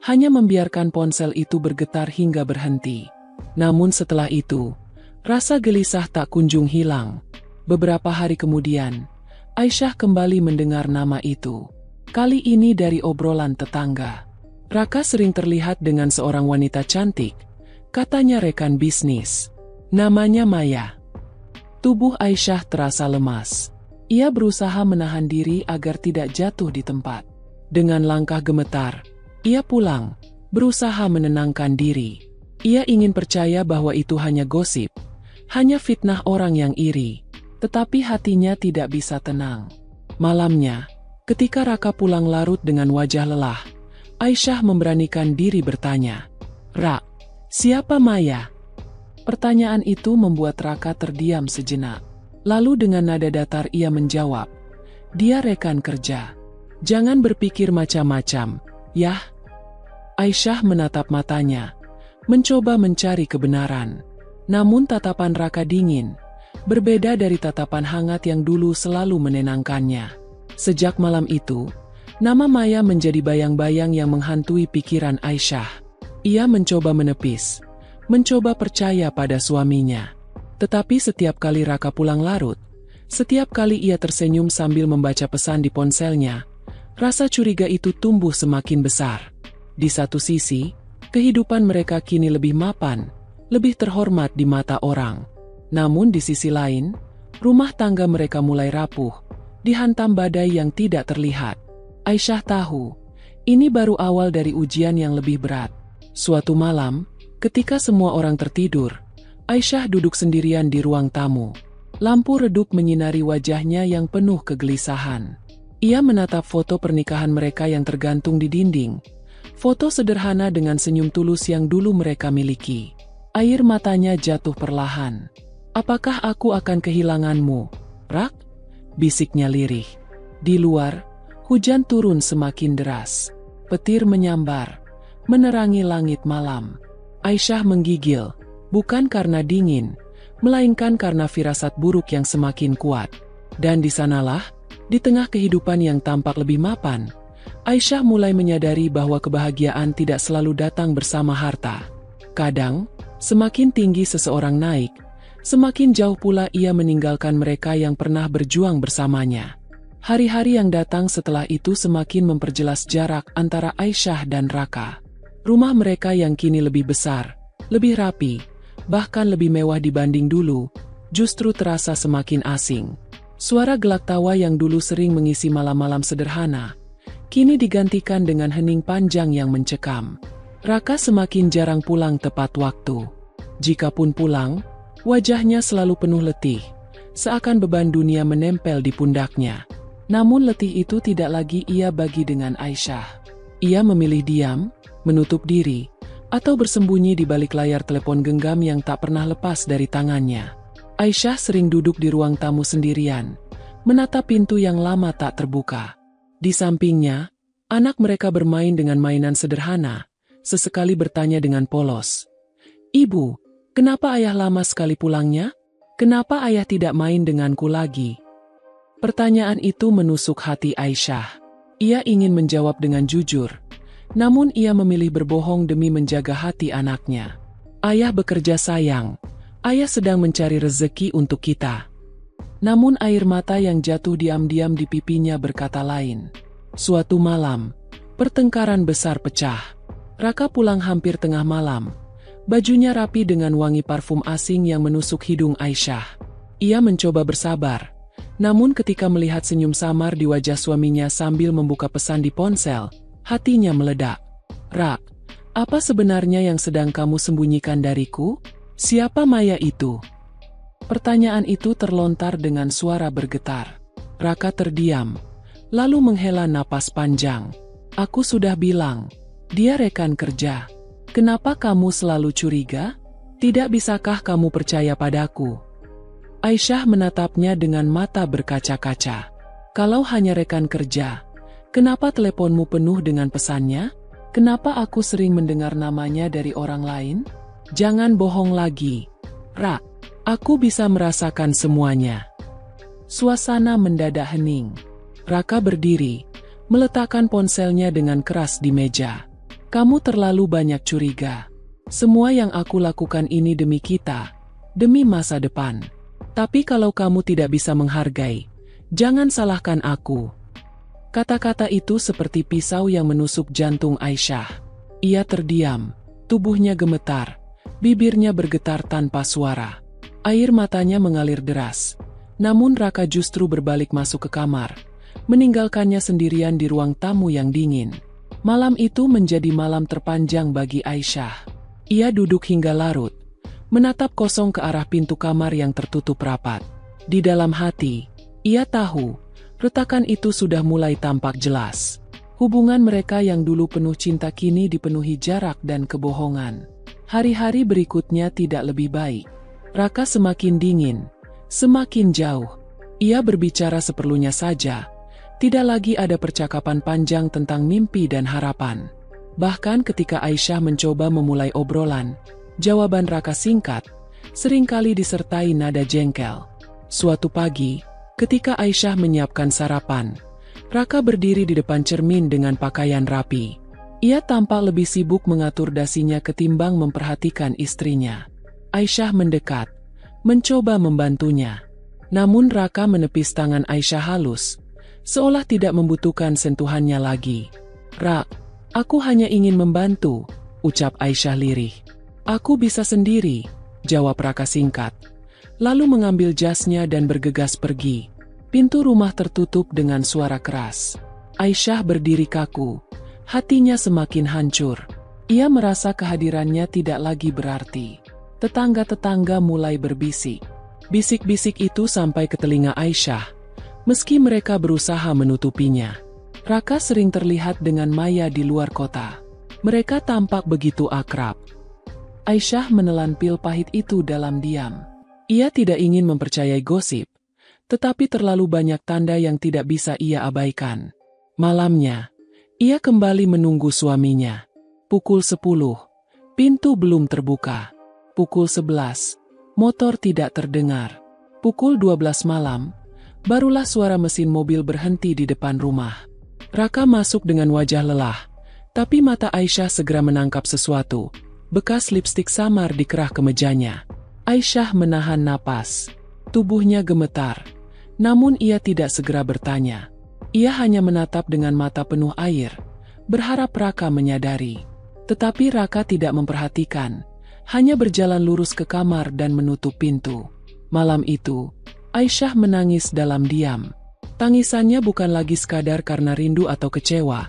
[SPEAKER 1] hanya membiarkan ponsel itu bergetar hingga berhenti. Namun setelah itu, rasa gelisah tak kunjung hilang. Beberapa hari kemudian, Aisyah kembali mendengar nama itu. Kali ini dari obrolan tetangga. Raka sering terlihat dengan seorang wanita cantik, katanya rekan bisnis. Namanya Maya. Tubuh Aisyah terasa lemas. Ia berusaha menahan diri agar tidak jatuh di tempat. Dengan langkah gemetar, ia pulang, berusaha menenangkan diri. Ia ingin percaya bahwa itu hanya gosip, hanya fitnah orang yang iri. Tetapi hatinya tidak bisa tenang. Malamnya, ketika Raka pulang larut dengan wajah lelah, Aisyah memberanikan diri bertanya, "Rak, siapa Maya?" Pertanyaan itu membuat Raka terdiam sejenak. Lalu dengan nada datar ia menjawab, "Dia rekan kerja. Jangan berpikir macam-macam, yah." Aisyah menatap matanya, mencoba mencari kebenaran. Namun tatapan Raka dingin, berbeda dari tatapan hangat yang dulu selalu menenangkannya. Sejak malam itu, nama Maya menjadi bayang-bayang yang menghantui pikiran Aisyah. Ia mencoba menepis, mencoba percaya pada suaminya. Tetapi setiap kali Raka pulang larut, setiap kali ia tersenyum sambil membaca pesan di ponselnya, rasa curiga itu tumbuh semakin besar. Di satu sisi, kehidupan mereka kini lebih mapan, lebih terhormat di mata orang. Namun di sisi lain, rumah tangga mereka mulai rapuh, dihantam badai yang tidak terlihat. Aisyah tahu, ini baru awal dari ujian yang lebih berat. Suatu malam, ketika semua orang tertidur, Aisyah duduk sendirian di ruang tamu. Lampu redup menyinari wajahnya yang penuh kegelisahan. Ia menatap foto pernikahan mereka yang tergantung di dinding. Foto sederhana dengan senyum tulus yang dulu mereka miliki. Air matanya jatuh perlahan. "Apakah aku akan kehilanganmu, Rak?" bisiknya lirih. Di luar, hujan turun semakin deras. Petir menyambar, menerangi langit malam. Aisyah menggigil, bukan karena dingin, melainkan karena firasat buruk yang semakin kuat. Dan di sanalah, di tengah kehidupan yang tampak lebih mapan, Aisyah mulai menyadari bahwa kebahagiaan tidak selalu datang bersama harta. Kadang, semakin tinggi seseorang naik, semakin jauh pula ia meninggalkan mereka yang pernah berjuang bersamanya. Hari-hari yang datang setelah itu semakin memperjelas jarak antara Aisyah dan Raka. Rumah mereka yang kini lebih besar, lebih rapi, bahkan lebih mewah dibanding dulu, justru terasa semakin asing. Suara gelak tawa yang dulu sering mengisi malam-malam sederhana, kini digantikan dengan hening panjang yang mencekam. Raka semakin jarang pulang tepat waktu. Jikapun pulang, wajahnya selalu penuh letih, seakan beban dunia menempel di pundaknya. Namun letih itu tidak lagi ia bagi dengan Aisyah. Ia memilih diam, menutup diri, atau bersembunyi di balik layar telepon genggam yang tak pernah lepas dari tangannya. Aisyah sering duduk di ruang tamu sendirian, menatap pintu yang lama tak terbuka. Di sampingnya, anak mereka bermain dengan mainan sederhana, sesekali bertanya dengan polos, "Ibu, kenapa ayah lama sekali pulangnya? Kenapa ayah tidak main denganku lagi?" Pertanyaan itu menusuk hati Aisyah. Ia ingin menjawab dengan jujur, namun ia memilih berbohong demi menjaga hati anaknya. "Ayah bekerja sayang, ayah sedang mencari rezeki untuk kita." Namun air mata yang jatuh diam-diam di pipinya berkata lain. Suatu malam, pertengkaran besar pecah. Raka pulang hampir tengah malam. Bajunya rapi dengan wangi parfum asing yang menusuk hidung Aisyah. Ia mencoba bersabar, namun ketika melihat senyum samar di wajah suaminya sambil membuka pesan di ponsel, hatinya meledak. "Rak, apa sebenarnya yang sedang kamu sembunyikan dariku? Siapa Maya itu?" Pertanyaan itu terlontar dengan suara bergetar. Raka terdiam, lalu menghela napas panjang. "Aku sudah bilang, dia rekan kerja. Kenapa kamu selalu curiga? Tidak bisakah kamu percaya padaku?" Aisyah menatapnya dengan mata berkaca-kaca. "Kalau hanya rekan kerja, kenapa teleponmu penuh dengan pesannya? Kenapa aku sering mendengar namanya dari orang lain? Jangan bohong lagi, Rak. Aku bisa merasakan semuanya." Suasana mendadak hening. Raka berdiri, meletakkan ponselnya dengan keras di meja. "Kamu terlalu banyak curiga. Semua yang aku lakukan ini demi kita, demi masa depan. Tapi kalau kamu tidak bisa menghargai, jangan salahkan aku." Kata-kata itu seperti pisau yang menusuk jantung Aisyah. Ia terdiam, tubuhnya gemetar, bibirnya bergetar tanpa suara. Air matanya mengalir deras. Namun Raka justru berbalik masuk ke kamar, meninggalkannya sendirian di ruang tamu yang dingin. Malam itu menjadi malam terpanjang bagi Aisyah. Ia duduk hingga larut, menatap kosong ke arah pintu kamar yang tertutup rapat. Di dalam hati, ia tahu, retakan itu sudah mulai tampak jelas. Hubungan mereka yang dulu penuh cinta kini dipenuhi jarak dan kebohongan. Hari-hari berikutnya tidak lebih baik. Raka semakin dingin, semakin jauh. Ia berbicara seperlunya saja. Tidak lagi ada percakapan panjang tentang mimpi dan harapan. Bahkan ketika Aisyah mencoba memulai obrolan, jawaban Raka singkat, seringkali disertai nada jengkel. Suatu pagi, ketika Aisyah menyiapkan sarapan, Raka berdiri di depan cermin dengan pakaian rapi. Ia tampak lebih sibuk mengatur dasinya ketimbang memperhatikan istrinya. Aisyah mendekat, mencoba membantunya. Namun Raka menepis tangan Aisyah halus, seolah tidak membutuhkan sentuhannya lagi. "Rak, aku hanya ingin membantu," ucap Aisyah lirih. "Aku bisa sendiri," jawab Raka singkat. Lalu mengambil jasnya dan bergegas pergi. Pintu rumah tertutup dengan suara keras. Aisyah berdiri kaku, hatinya semakin hancur. Ia merasa kehadirannya tidak lagi berarti. Tetangga-tetangga mulai berbisik. Bisik-bisik itu sampai ke telinga Aisyah, meski mereka berusaha menutupinya. Raka sering terlihat dengan Maya di luar kota. Mereka tampak begitu akrab. Aisyah menelan pil pahit itu dalam diam. Ia tidak ingin mempercayai gosip, tetapi terlalu banyak tanda yang tidak bisa ia abaikan. Malamnya, ia kembali menunggu suaminya. Pukul 10, pintu belum terbuka. Pukul 11, motor tidak terdengar. Pukul 12 malam, barulah suara mesin mobil berhenti di depan rumah. Raka masuk dengan wajah lelah, tapi mata Aisyah segera menangkap sesuatu. Bekas lipstik samar di kerah kemejanya. Aisyah menahan napas. Tubuhnya gemetar. Namun ia tidak segera bertanya. Ia hanya menatap dengan mata penuh air, berharap Raka menyadari. Tetapi Raka tidak memperhatikan. Hanya berjalan lurus ke kamar dan menutup pintu. Malam itu, Aisyah menangis dalam diam. Tangisannya bukan lagi sekadar karena rindu atau kecewa,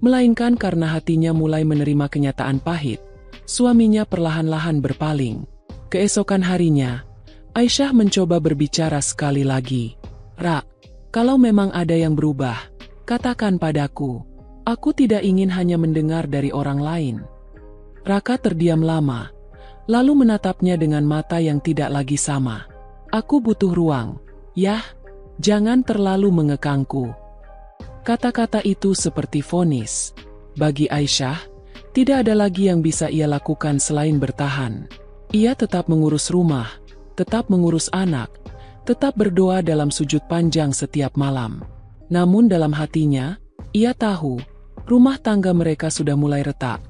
[SPEAKER 1] Melainkan karena hatinya mulai menerima kenyataan pahit, suaminya perlahan-lahan berpaling. Keesokan harinya, Aisyah mencoba berbicara sekali lagi. "Ra, kalau memang ada yang berubah, katakan padaku. Aku tidak ingin hanya mendengar dari orang lain." Raka terdiam lama, lalu menatapnya dengan mata yang tidak lagi sama. "Aku butuh ruang, yah. Jangan terlalu mengekangku." Kata-kata itu seperti vonis. Bagi Aisyah, tidak ada lagi yang bisa ia lakukan selain bertahan. Ia tetap mengurus rumah, tetap mengurus anak, tetap berdoa dalam sujud panjang setiap malam. Namun dalam hatinya, ia tahu, rumah tangga mereka sudah mulai retak,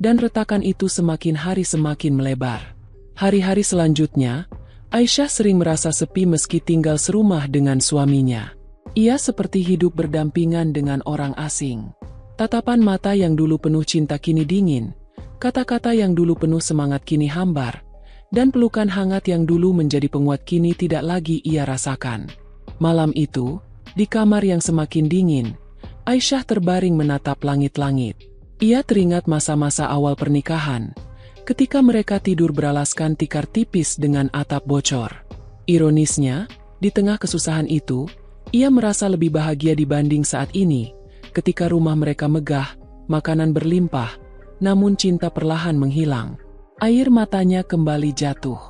[SPEAKER 1] dan retakan itu semakin hari semakin melebar. Hari-hari selanjutnya, Aisyah sering merasa sepi meski tinggal serumah dengan suaminya. Ia seperti hidup berdampingan dengan orang asing. Tatapan mata yang dulu penuh cinta kini dingin, kata-kata yang dulu penuh semangat kini hambar, dan pelukan hangat yang dulu menjadi penguat kini tidak lagi ia rasakan. Malam itu, di kamar yang semakin dingin, Aisyah terbaring menatap langit-langit. Ia teringat masa-masa awal pernikahan, ketika mereka tidur beralaskan tikar tipis dengan atap bocor. Ironisnya, di tengah kesusahan itu, ia merasa lebih bahagia dibanding saat ini, ketika rumah mereka megah, makanan berlimpah, namun cinta perlahan menghilang. Air matanya kembali jatuh.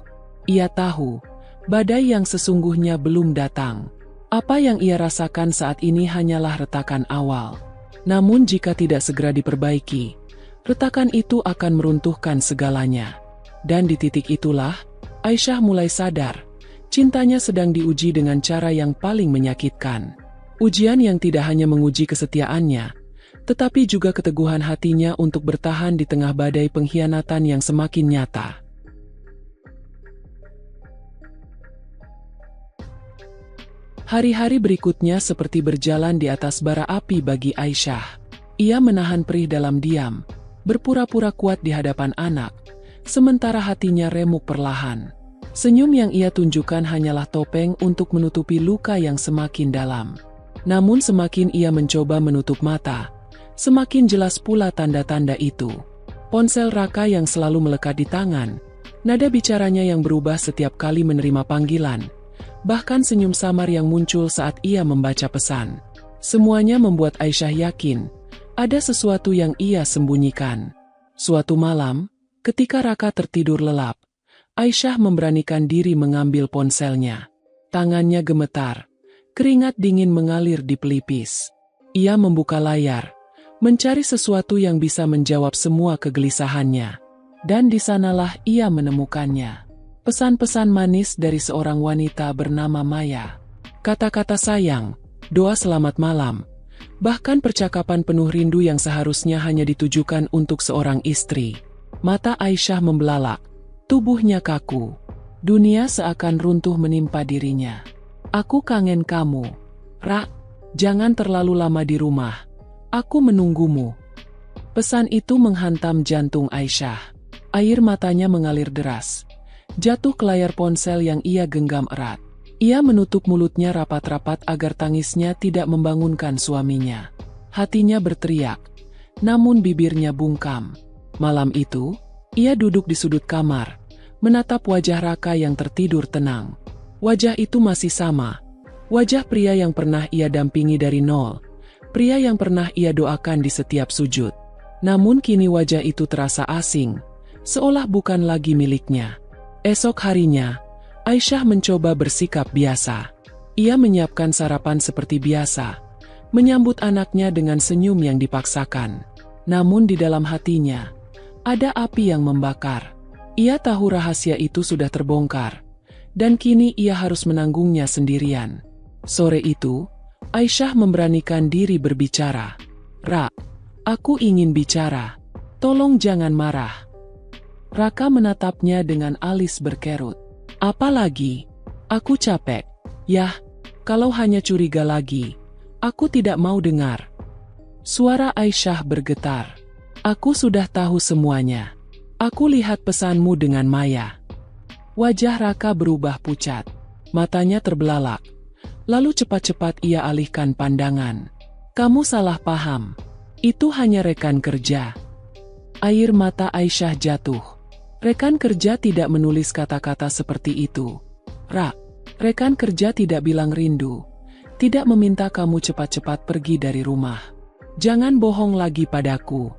[SPEAKER 1] Ia tahu, badai yang sesungguhnya belum datang. Apa yang ia rasakan saat ini hanyalah retakan awal. Namun jika tidak segera diperbaiki, retakan itu akan meruntuhkan segalanya. Dan di titik itulah, Aisyah mulai sadar, cintanya sedang diuji dengan cara yang paling menyakitkan. Ujian yang tidak hanya menguji kesetiaannya, tetapi juga keteguhan hatinya untuk bertahan di tengah badai pengkhianatan yang semakin nyata. Hari-hari berikutnya seperti berjalan di atas bara api bagi Aisyah. Ia menahan perih dalam diam, berpura-pura kuat di hadapan anak, sementara hatinya remuk perlahan. Senyum yang ia tunjukkan hanyalah topeng untuk menutupi luka yang semakin dalam. Namun semakin ia mencoba menutup mata, semakin jelas pula tanda-tanda itu. Ponsel Raka yang selalu melekat di tangan, nada bicaranya yang berubah setiap kali menerima panggilan, bahkan senyum samar yang muncul saat ia membaca pesan. Semuanya membuat Aisyah yakin, ada sesuatu yang ia sembunyikan. Suatu malam, ketika Raka tertidur lelap, Aisyah memberanikan diri mengambil ponselnya. Tangannya gemetar, keringat dingin mengalir di pelipis. Ia membuka layar, mencari sesuatu yang bisa menjawab semua kegelisahannya. Dan di sanalah ia menemukannya. Pesan-pesan manis dari seorang wanita bernama Maya. Kata-kata sayang, doa selamat malam, bahkan percakapan penuh rindu yang seharusnya hanya ditujukan untuk seorang istri. Mata Aisyah membelalak. Tubuhnya kaku. Dunia seakan runtuh menimpa dirinya. "Aku kangen kamu. Ra, jangan terlalu lama di rumah. Aku menunggumu." Pesan itu menghantam jantung Aisyah. Air matanya mengalir deras, jatuh ke layar ponsel yang ia genggam erat. Ia menutup mulutnya rapat-rapat agar tangisnya tidak membangunkan suaminya. Hatinya berteriak, namun bibirnya bungkam. Malam itu, ia duduk di sudut kamar, menatap wajah Raka yang tertidur tenang. Wajah itu masih sama, wajah pria yang pernah ia dampingi dari nol, pria yang pernah ia doakan di setiap sujud. Namun kini wajah itu terasa asing, seolah bukan lagi miliknya. Esok harinya, Aisyah mencoba bersikap biasa. Ia menyiapkan sarapan seperti biasa, menyambut anaknya dengan senyum yang dipaksakan. Namun di dalam hatinya, ada api yang membakar. Ia tahu rahasia itu sudah terbongkar, dan kini ia harus menanggungnya sendirian. Sore itu, Aisyah memberanikan diri berbicara. "Ra, aku ingin bicara. Tolong jangan marah." Raka menatapnya dengan alis berkerut. "Apa lagi? Aku capek." "Yah, kalau hanya curiga lagi, aku tidak mau dengar." Suara Aisyah bergetar. "Aku sudah tahu semuanya. Aku lihat pesanmu dengan Maya." Wajah Raka berubah pucat. Matanya terbelalak. Lalu cepat-cepat ia alihkan pandangan. "Kamu salah paham. Itu hanya rekan kerja. Air mata Aisyah jatuh. Rekan kerja tidak menulis kata-kata seperti itu. Ra, rekan kerja tidak bilang rindu. Tidak meminta kamu cepat-cepat pergi dari rumah. Jangan bohong lagi padaku.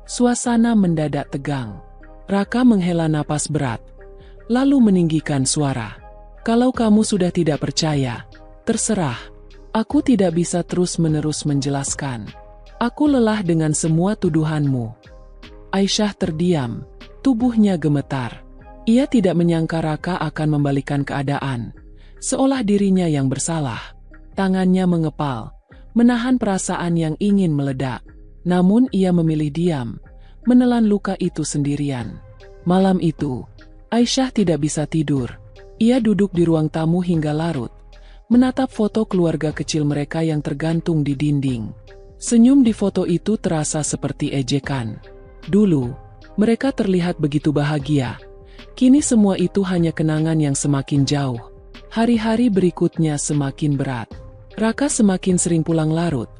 [SPEAKER 1] Suasana mendadak tegang. Raka menghela napas berat, lalu meninggikan suara. Kalau kamu sudah tidak percaya, terserah. Aku tidak bisa terus-menerus menjelaskan. Aku lelah dengan semua tuduhanmu. Aisyah terdiam, tubuhnya gemetar. Ia tidak menyangka Raka akan membalikan keadaan, seolah dirinya yang bersalah. Tangannya mengepal, menahan perasaan yang ingin meledak. Namun ia memilih diam, menelan luka itu sendirian. Malam itu, Aisyah tidak bisa tidur. Ia duduk di ruang tamu hingga larut, menatap foto keluarga kecil mereka yang tergantung di dinding. Senyum di foto itu terasa seperti ejekan. Dulu, mereka terlihat begitu bahagia. Kini semua itu hanya kenangan yang semakin jauh. Hari-hari berikutnya semakin berat. Raka semakin sering pulang larut.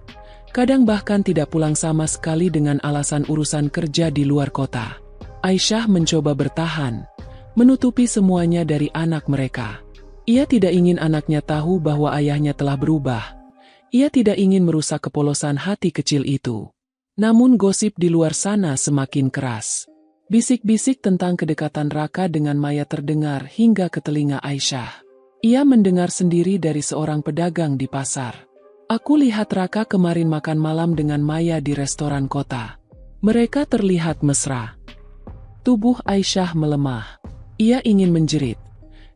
[SPEAKER 1] Kadang bahkan tidak pulang sama sekali dengan alasan urusan kerja di luar kota. Aisyah mencoba bertahan, menutupi semuanya dari anak mereka. Ia tidak ingin anaknya tahu bahwa ayahnya telah berubah. Ia tidak ingin merusak kepolosan hati kecil itu. Namun gosip di luar sana semakin keras. Bisik-bisik tentang kedekatan Raka dengan Maya terdengar hingga ke telinga Aisyah. Ia mendengar sendiri dari seorang pedagang di pasar. Aku lihat Raka kemarin makan malam dengan Maya di restoran kota. Mereka terlihat mesra. Tubuh Aisyah melemah. Ia ingin menjerit,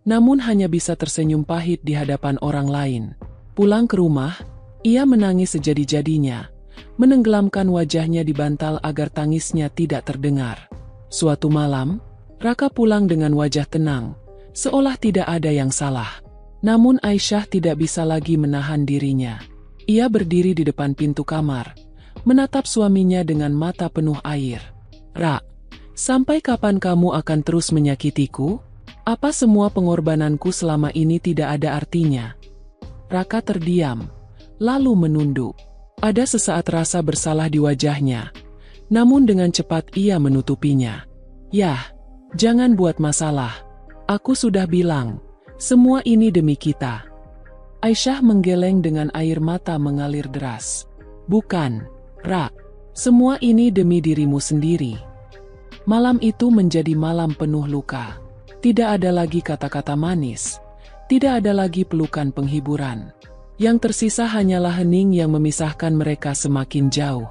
[SPEAKER 1] namun hanya bisa tersenyum pahit di hadapan orang lain. Pulang ke rumah, ia menangis sejadi-jadinya, menenggelamkan wajahnya di bantal agar tangisnya tidak terdengar. Suatu malam, Raka pulang dengan wajah tenang, seolah tidak ada yang salah. Namun Aisyah tidak bisa lagi menahan dirinya. Ia berdiri di depan pintu kamar, menatap suaminya dengan mata penuh air. Ra, sampai kapan kamu akan terus menyakitiku? Apa semua pengorbananku selama ini tidak ada artinya? Raka terdiam, lalu menunduk. Ada sesaat rasa bersalah di wajahnya, namun dengan cepat ia menutupinya. Yah, jangan buat masalah. Aku sudah bilang, semua ini demi kita. Aisyah menggeleng dengan air mata mengalir deras. Bukan, Ra, semua ini demi dirimu sendiri. Malam itu menjadi malam penuh luka. Tidak ada lagi kata-kata manis. Tidak ada lagi pelukan penghiburan. Yang tersisa hanyalah hening yang memisahkan mereka semakin jauh.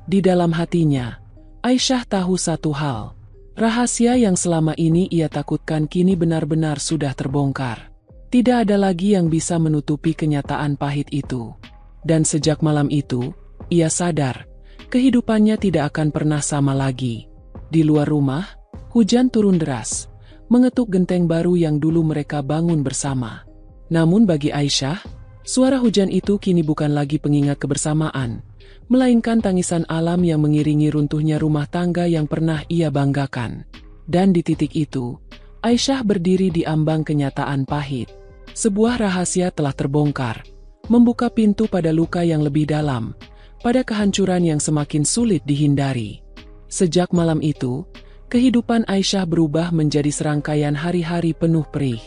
[SPEAKER 1] Di dalam hatinya, Aisyah tahu satu hal. Rahasia yang selama ini ia takutkan kini benar-benar sudah terbongkar. Tidak ada lagi yang bisa menutupi kenyataan pahit itu. Dan sejak malam itu, ia sadar, kehidupannya tidak akan pernah sama lagi. Di luar rumah, hujan turun deras, mengetuk genteng baru yang dulu mereka bangun bersama. Namun bagi Aisyah, suara hujan itu kini bukan lagi pengingat kebersamaan, melainkan tangisan alam yang mengiringi runtuhnya rumah tangga yang pernah ia banggakan. Dan di titik itu, Aisyah berdiri di ambang kenyataan pahit. Sebuah rahasia telah terbongkar, membuka pintu pada luka yang lebih dalam, pada kehancuran yang semakin sulit dihindari. Sejak malam itu, kehidupan Aisyah berubah menjadi serangkaian hari-hari penuh perih.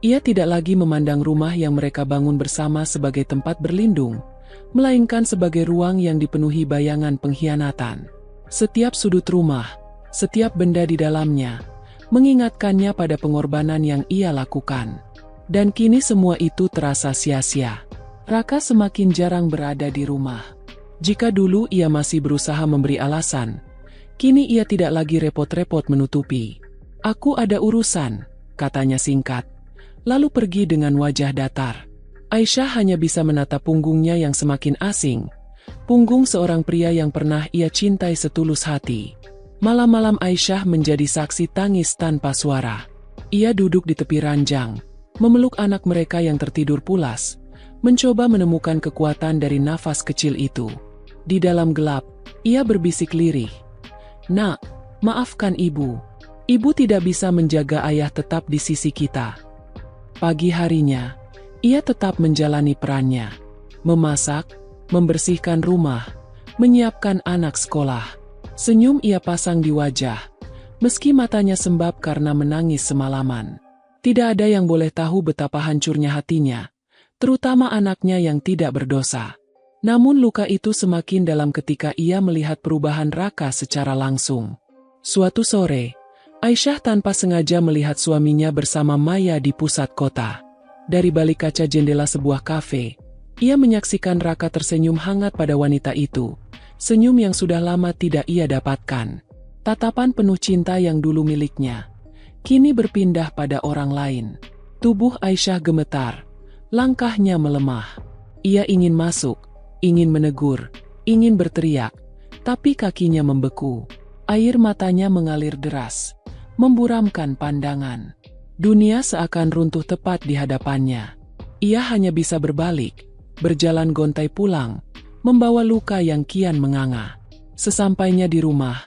[SPEAKER 1] Ia tidak lagi memandang rumah yang mereka bangun bersama sebagai tempat berlindung, melainkan sebagai ruang yang dipenuhi bayangan pengkhianatan. Setiap sudut rumah, setiap benda di dalamnya, mengingatkannya pada pengorbanan yang ia lakukan. Dan kini semua itu terasa sia-sia. Raka semakin jarang berada di rumah. Jika dulu ia masih berusaha memberi alasan, kini ia tidak lagi repot-repot menutupi. Aku ada urusan, katanya singkat, lalu pergi dengan wajah datar. Aisyah hanya bisa menatap punggungnya yang semakin asing, punggung seorang pria yang pernah ia cintai setulus hati. Malam-malam Aisyah menjadi saksi tangis tanpa suara. Ia duduk di tepi ranjang, memeluk anak mereka yang tertidur pulas, mencoba menemukan kekuatan dari nafas kecil itu. Di dalam gelap, ia berbisik lirih. Nak, maafkan ibu. Ibu tidak bisa menjaga ayah tetap di sisi kita. Pagi harinya, ia tetap menjalani perannya. Memasak, membersihkan rumah, menyiapkan anak sekolah. Senyum ia pasang di wajah, meski matanya sembab karena menangis semalaman. Tidak ada yang boleh tahu betapa hancurnya hatinya, terutama anaknya yang tidak berdosa. Namun luka itu semakin dalam ketika ia melihat perubahan Raka secara langsung. Suatu sore, Aisyah tanpa sengaja melihat suaminya bersama Maya di pusat kota. Dari balik kaca jendela sebuah kafe, ia menyaksikan Raka tersenyum hangat pada wanita itu. Senyum yang sudah lama tidak ia dapatkan. Tatapan penuh cinta yang dulu miliknya, kini berpindah pada orang lain. Tubuh Aisyah gemetar, langkahnya melemah. Ia ingin masuk, ingin menegur, ingin berteriak, tapi kakinya membeku. Air matanya mengalir deras, memburamkan pandangan. Dunia seakan runtuh tepat di hadapannya. Ia hanya bisa berbalik, berjalan gontai pulang, membawa luka yang kian menganga. Sesampainya di rumah,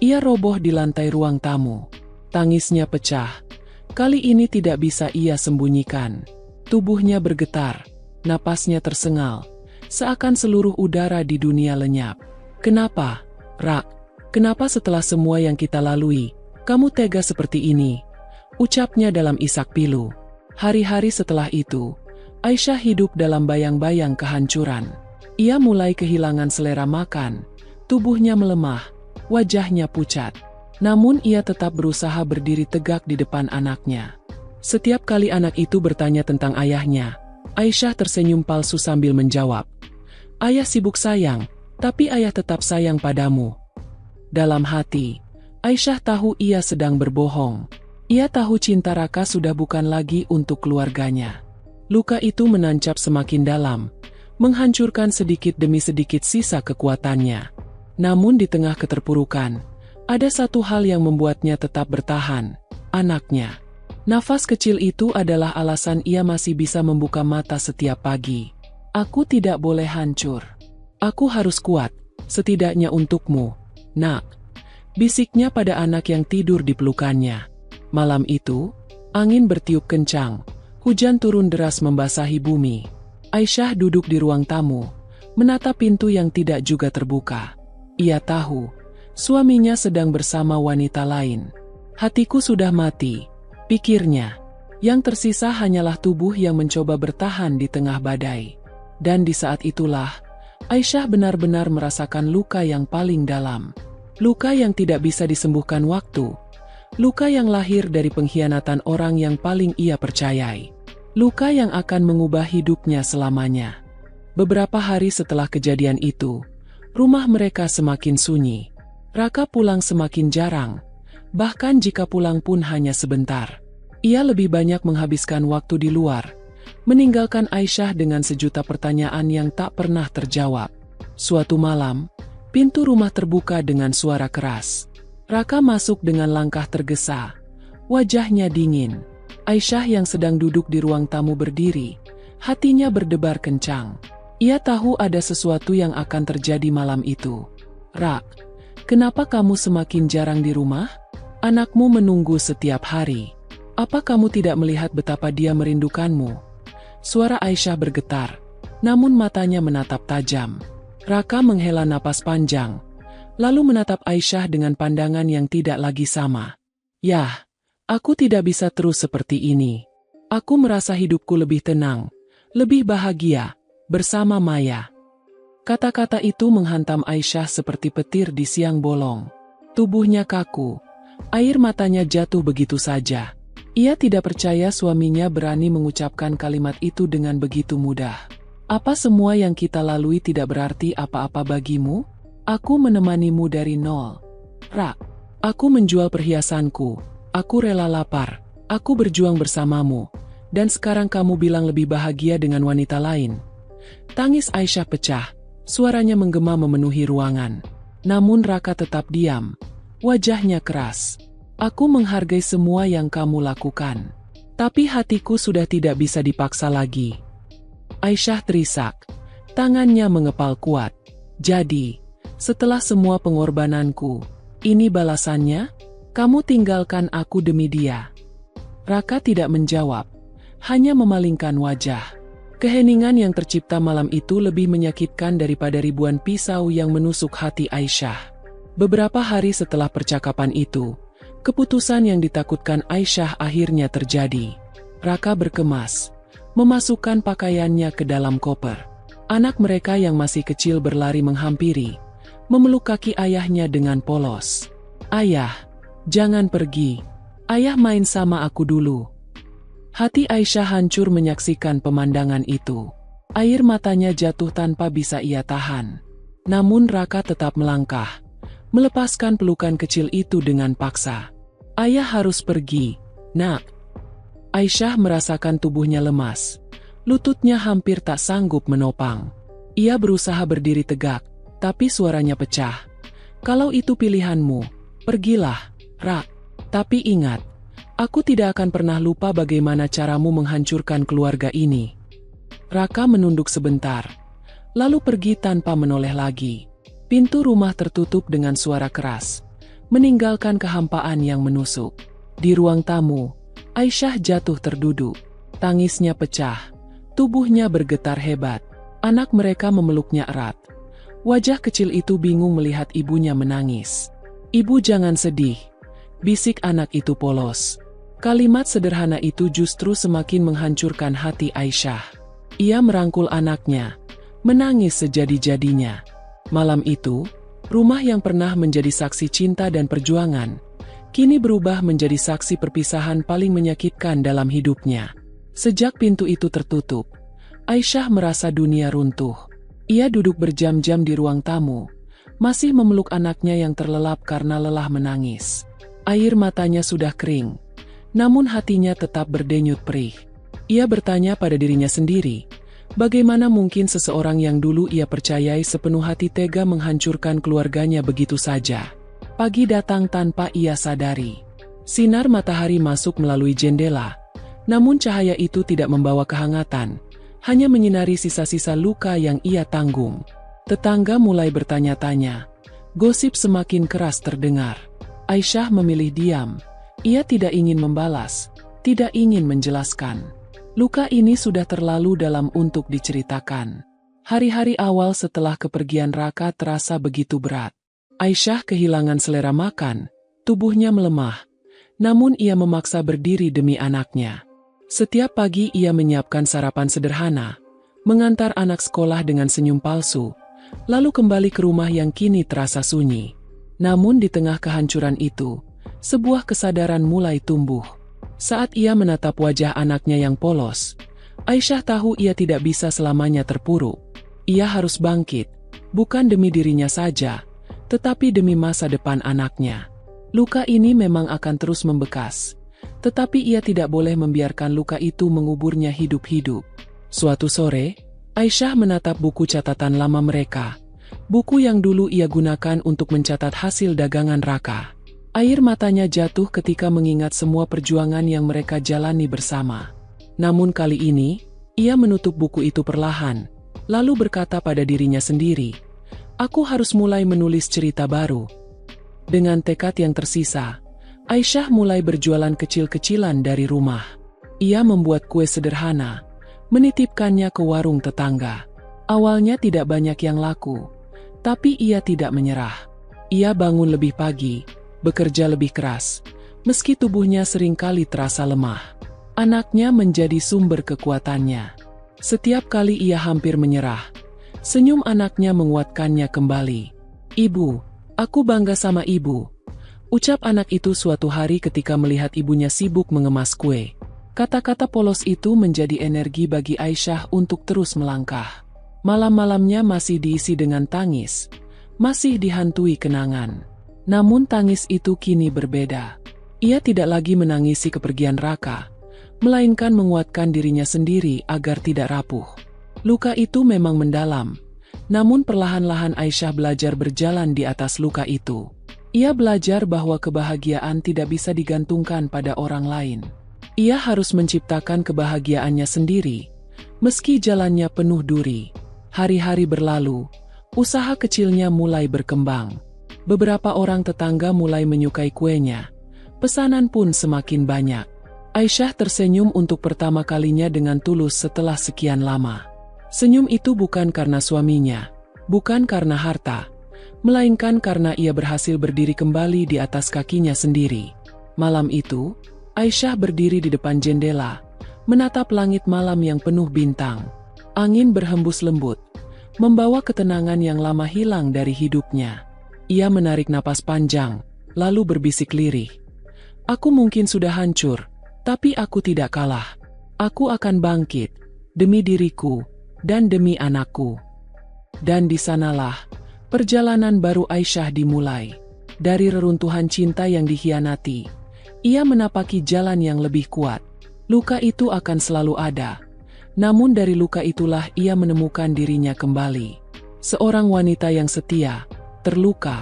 [SPEAKER 1] ia roboh di lantai ruang tamu. Tangisnya pecah. Kali ini tidak bisa ia sembunyikan. Tubuhnya bergetar, napasnya tersengal, seakan seluruh udara di dunia lenyap. "Kenapa, Rak? Kenapa setelah semua yang kita lalui, kamu tega seperti ini?" ucapnya dalam isak pilu. Hari-hari setelah itu, Aisyah hidup dalam bayang-bayang kehancuran. Ia mulai kehilangan selera makan, tubuhnya melemah, wajahnya pucat. Namun ia tetap berusaha berdiri tegak di depan anaknya. Setiap kali anak itu bertanya tentang ayahnya, Aisyah tersenyum palsu sambil menjawab, "Ayah sibuk sayang, tapi ayah tetap sayang padamu." Dalam hati, Aisyah tahu ia sedang berbohong. Ia tahu cinta Raka sudah bukan lagi untuk keluarganya. Luka itu menancap semakin dalam, menghancurkan sedikit demi sedikit sisa kekuatannya. Namun di tengah keterpurukan, ada satu hal yang membuatnya tetap bertahan, anaknya. Nafas kecil itu adalah alasan ia masih bisa membuka mata setiap pagi. "Aku tidak boleh hancur. Aku harus kuat, setidaknya untukmu, Nak," bisiknya pada anak yang tidur di pelukannya. Malam itu, angin bertiup kencang, hujan turun deras membasahi bumi. Aisyah duduk di ruang tamu, menatap pintu yang tidak juga terbuka. Ia tahu, suaminya sedang bersama wanita lain. "Hatiku sudah mati," pikirnya. Yang tersisa hanyalah tubuh yang mencoba bertahan di tengah badai. Dan di saat itulah, Aisyah benar-benar merasakan luka yang paling dalam. Luka yang tidak bisa disembuhkan waktu. Luka yang lahir dari pengkhianatan orang yang paling ia percayai. Luka yang akan mengubah hidupnya selamanya. Beberapa hari setelah kejadian itu, rumah mereka semakin sunyi. Raka pulang semakin jarang, bahkan jika pulang pun hanya sebentar. Ia lebih banyak menghabiskan waktu di luar, meninggalkan Aisyah dengan sejuta pertanyaan yang tak pernah terjawab. Suatu malam, pintu rumah terbuka dengan suara keras. Raka masuk dengan langkah tergesa, wajahnya dingin. Aisyah yang sedang duduk di ruang tamu berdiri, hatinya berdebar kencang. Ia tahu ada sesuatu yang akan terjadi malam itu. "Rak, kenapa kamu semakin jarang di rumah? Anakmu menunggu setiap hari. Apa kamu tidak melihat betapa dia merindukanmu?" Suara Aisyah bergetar, namun matanya menatap tajam. Raka menghela napas panjang, lalu menatap Aisyah dengan pandangan yang tidak lagi sama. "Yah, aku tidak bisa terus seperti ini. Aku merasa hidupku lebih tenang, lebih bahagia, bersama Maya." Kata-kata itu menghantam Aisyah seperti petir di siang bolong. Tubuhnya kaku, air matanya jatuh begitu saja. Ia tidak percaya suaminya berani mengucapkan kalimat itu dengan begitu mudah. "Apa semua yang kita lalui tidak berarti apa-apa bagimu? Aku menemanimu dari nol. Rak, aku menjual perhiasanku. Aku rela lapar, aku berjuang bersamamu, dan sekarang kamu bilang lebih bahagia dengan wanita lain." Tangis Aisyah pecah, suaranya menggema memenuhi ruangan. Namun Raka tetap diam, wajahnya keras. "Aku menghargai semua yang kamu lakukan, tapi hatiku sudah tidak bisa dipaksa lagi." Aisyah terisak, tangannya mengepal kuat. "Jadi, setelah semua pengorbananku, ini balasannya? Kamu tinggalkan aku demi dia?" Raka tidak menjawab, hanya memalingkan wajah. Keheningan yang tercipta malam itu lebih menyakitkan daripada ribuan pisau yang menusuk hati Aisyah. Beberapa hari setelah percakapan itu, keputusan yang ditakutkan Aisyah akhirnya terjadi. Raka berkemas, memasukkan pakaiannya ke dalam koper. Anak mereka yang masih kecil berlari menghampiri, memeluk kaki ayahnya dengan polos. "Ayah, jangan pergi. Ayah main sama aku dulu." Hati Aisyah hancur menyaksikan pemandangan itu. Air matanya jatuh tanpa bisa ia tahan. Namun Raka tetap melangkah, melepaskan pelukan kecil itu dengan paksa. "Ayah harus pergi, Nak." Aisyah merasakan tubuhnya lemas. Lututnya hampir tak sanggup menopang. Ia berusaha berdiri tegak, tapi suaranya pecah. "Kalau itu pilihanmu, pergilah, Rak. Tapi ingat, aku tidak akan pernah lupa bagaimana caramu menghancurkan keluarga ini." Raka menunduk sebentar, lalu pergi tanpa menoleh lagi. Pintu rumah tertutup dengan suara keras, meninggalkan kehampaan yang menusuk. Di ruang tamu, Aisyah jatuh terduduk. Tangisnya pecah, tubuhnya bergetar hebat. Anak mereka memeluknya erat. Wajah kecil itu bingung melihat ibunya menangis. "Ibu jangan sedih," bisik anak itu polos. Kalimat sederhana itu justru semakin menghancurkan hati Aisyah. Ia merangkul anaknya, menangis sejadi-jadinya. Malam itu, rumah yang pernah menjadi saksi cinta dan perjuangan, kini berubah menjadi saksi perpisahan paling menyakitkan dalam hidupnya. Sejak pintu itu tertutup, Aisyah merasa dunia runtuh. Ia duduk berjam-jam di ruang tamu, masih memeluk anaknya yang terlelap karena lelah menangis. Air matanya sudah kering, namun hatinya tetap berdenyut perih. Ia bertanya pada dirinya sendiri, bagaimana mungkin seseorang yang dulu ia percayai sepenuh hati tega menghancurkan keluarganya begitu saja. Pagi datang tanpa ia sadari. Sinar matahari masuk melalui jendela, namun cahaya itu tidak membawa kehangatan, hanya menyinari sisa-sisa luka yang ia tanggung. Tetangga mulai bertanya-tanya. Gosip semakin keras terdengar. Aisyah memilih diam. Ia tidak ingin membalas, tidak ingin menjelaskan. Luka ini sudah terlalu dalam untuk diceritakan. Hari-hari awal setelah kepergian Raka terasa begitu berat. Aisyah kehilangan selera makan, tubuhnya melemah. Namun ia memaksa berdiri demi anaknya. Setiap pagi ia menyiapkan sarapan sederhana, mengantar anak sekolah dengan senyum palsu, lalu kembali ke rumah yang kini terasa sunyi. Namun di tengah kehancuran itu, sebuah kesadaran mulai tumbuh. Saat ia menatap wajah anaknya yang polos, Aisyah tahu ia tidak bisa selamanya terpuruk. Ia harus bangkit, bukan demi dirinya saja, tetapi demi masa depan anaknya. Luka ini memang akan terus membekas, tetapi ia tidak boleh membiarkan luka itu menguburnya hidup-hidup. Suatu sore, Aisyah menatap buku catatan lama mereka, buku yang dulu ia gunakan untuk mencatat hasil dagangan Raka. Air matanya jatuh ketika mengingat semua perjuangan yang mereka jalani bersama. Namun kali ini, ia menutup buku itu perlahan, lalu berkata pada dirinya sendiri, "Aku harus mulai menulis cerita baru." Dengan tekad yang tersisa, Aisyah mulai berjualan kecil-kecilan dari rumah. Ia membuat kue sederhana, menitipkannya ke warung tetangga. Awalnya tidak banyak yang laku, tapi ia tidak menyerah. Ia bangun lebih pagi, bekerja lebih keras, meski tubuhnya seringkali terasa lemah. Anaknya menjadi sumber kekuatannya. Setiap kali ia hampir menyerah, senyum anaknya menguatkannya kembali. "Ibu, aku bangga sama ibu," ucap anak itu suatu hari ketika melihat ibunya sibuk mengemas kue. Kata-kata polos itu menjadi energi bagi Aisyah untuk terus melangkah. Malam-malamnya masih diisi dengan tangis, masih dihantui kenangan. Namun tangis itu kini berbeda. Ia tidak lagi menangisi kepergian Raka, melainkan menguatkan dirinya sendiri agar tidak rapuh. Luka itu memang mendalam, namun perlahan-lahan Aisyah belajar berjalan di atas luka itu. Ia belajar bahwa kebahagiaan tidak bisa digantungkan pada orang lain. Ia harus menciptakan kebahagiaannya sendiri, meski jalannya penuh duri. Hari-hari berlalu, usaha kecilnya mulai berkembang. Beberapa orang tetangga mulai menyukai kuenya, pesanan pun semakin banyak. Aisyah tersenyum untuk pertama kalinya dengan tulus setelah sekian lama. Senyum itu bukan karena suaminya, bukan karena harta, melainkan karena ia berhasil berdiri kembali di atas kakinya sendiri. Malam itu, Aisyah berdiri di depan jendela, menatap langit malam yang penuh bintang. Angin berhembus lembut, membawa ketenangan yang lama hilang dari hidupnya. Ia menarik napas panjang, lalu berbisik lirih. "Aku mungkin sudah hancur, tapi aku tidak kalah. Aku akan bangkit, demi diriku, dan demi anakku." Dan di sanalah, perjalanan baru Aisyah dimulai. Dari reruntuhan cinta yang dikhianati, ia menapaki jalan yang lebih kuat. Luka itu akan selalu ada. Namun dari luka itulah ia menemukan dirinya kembali. Seorang wanita yang setia, terluka,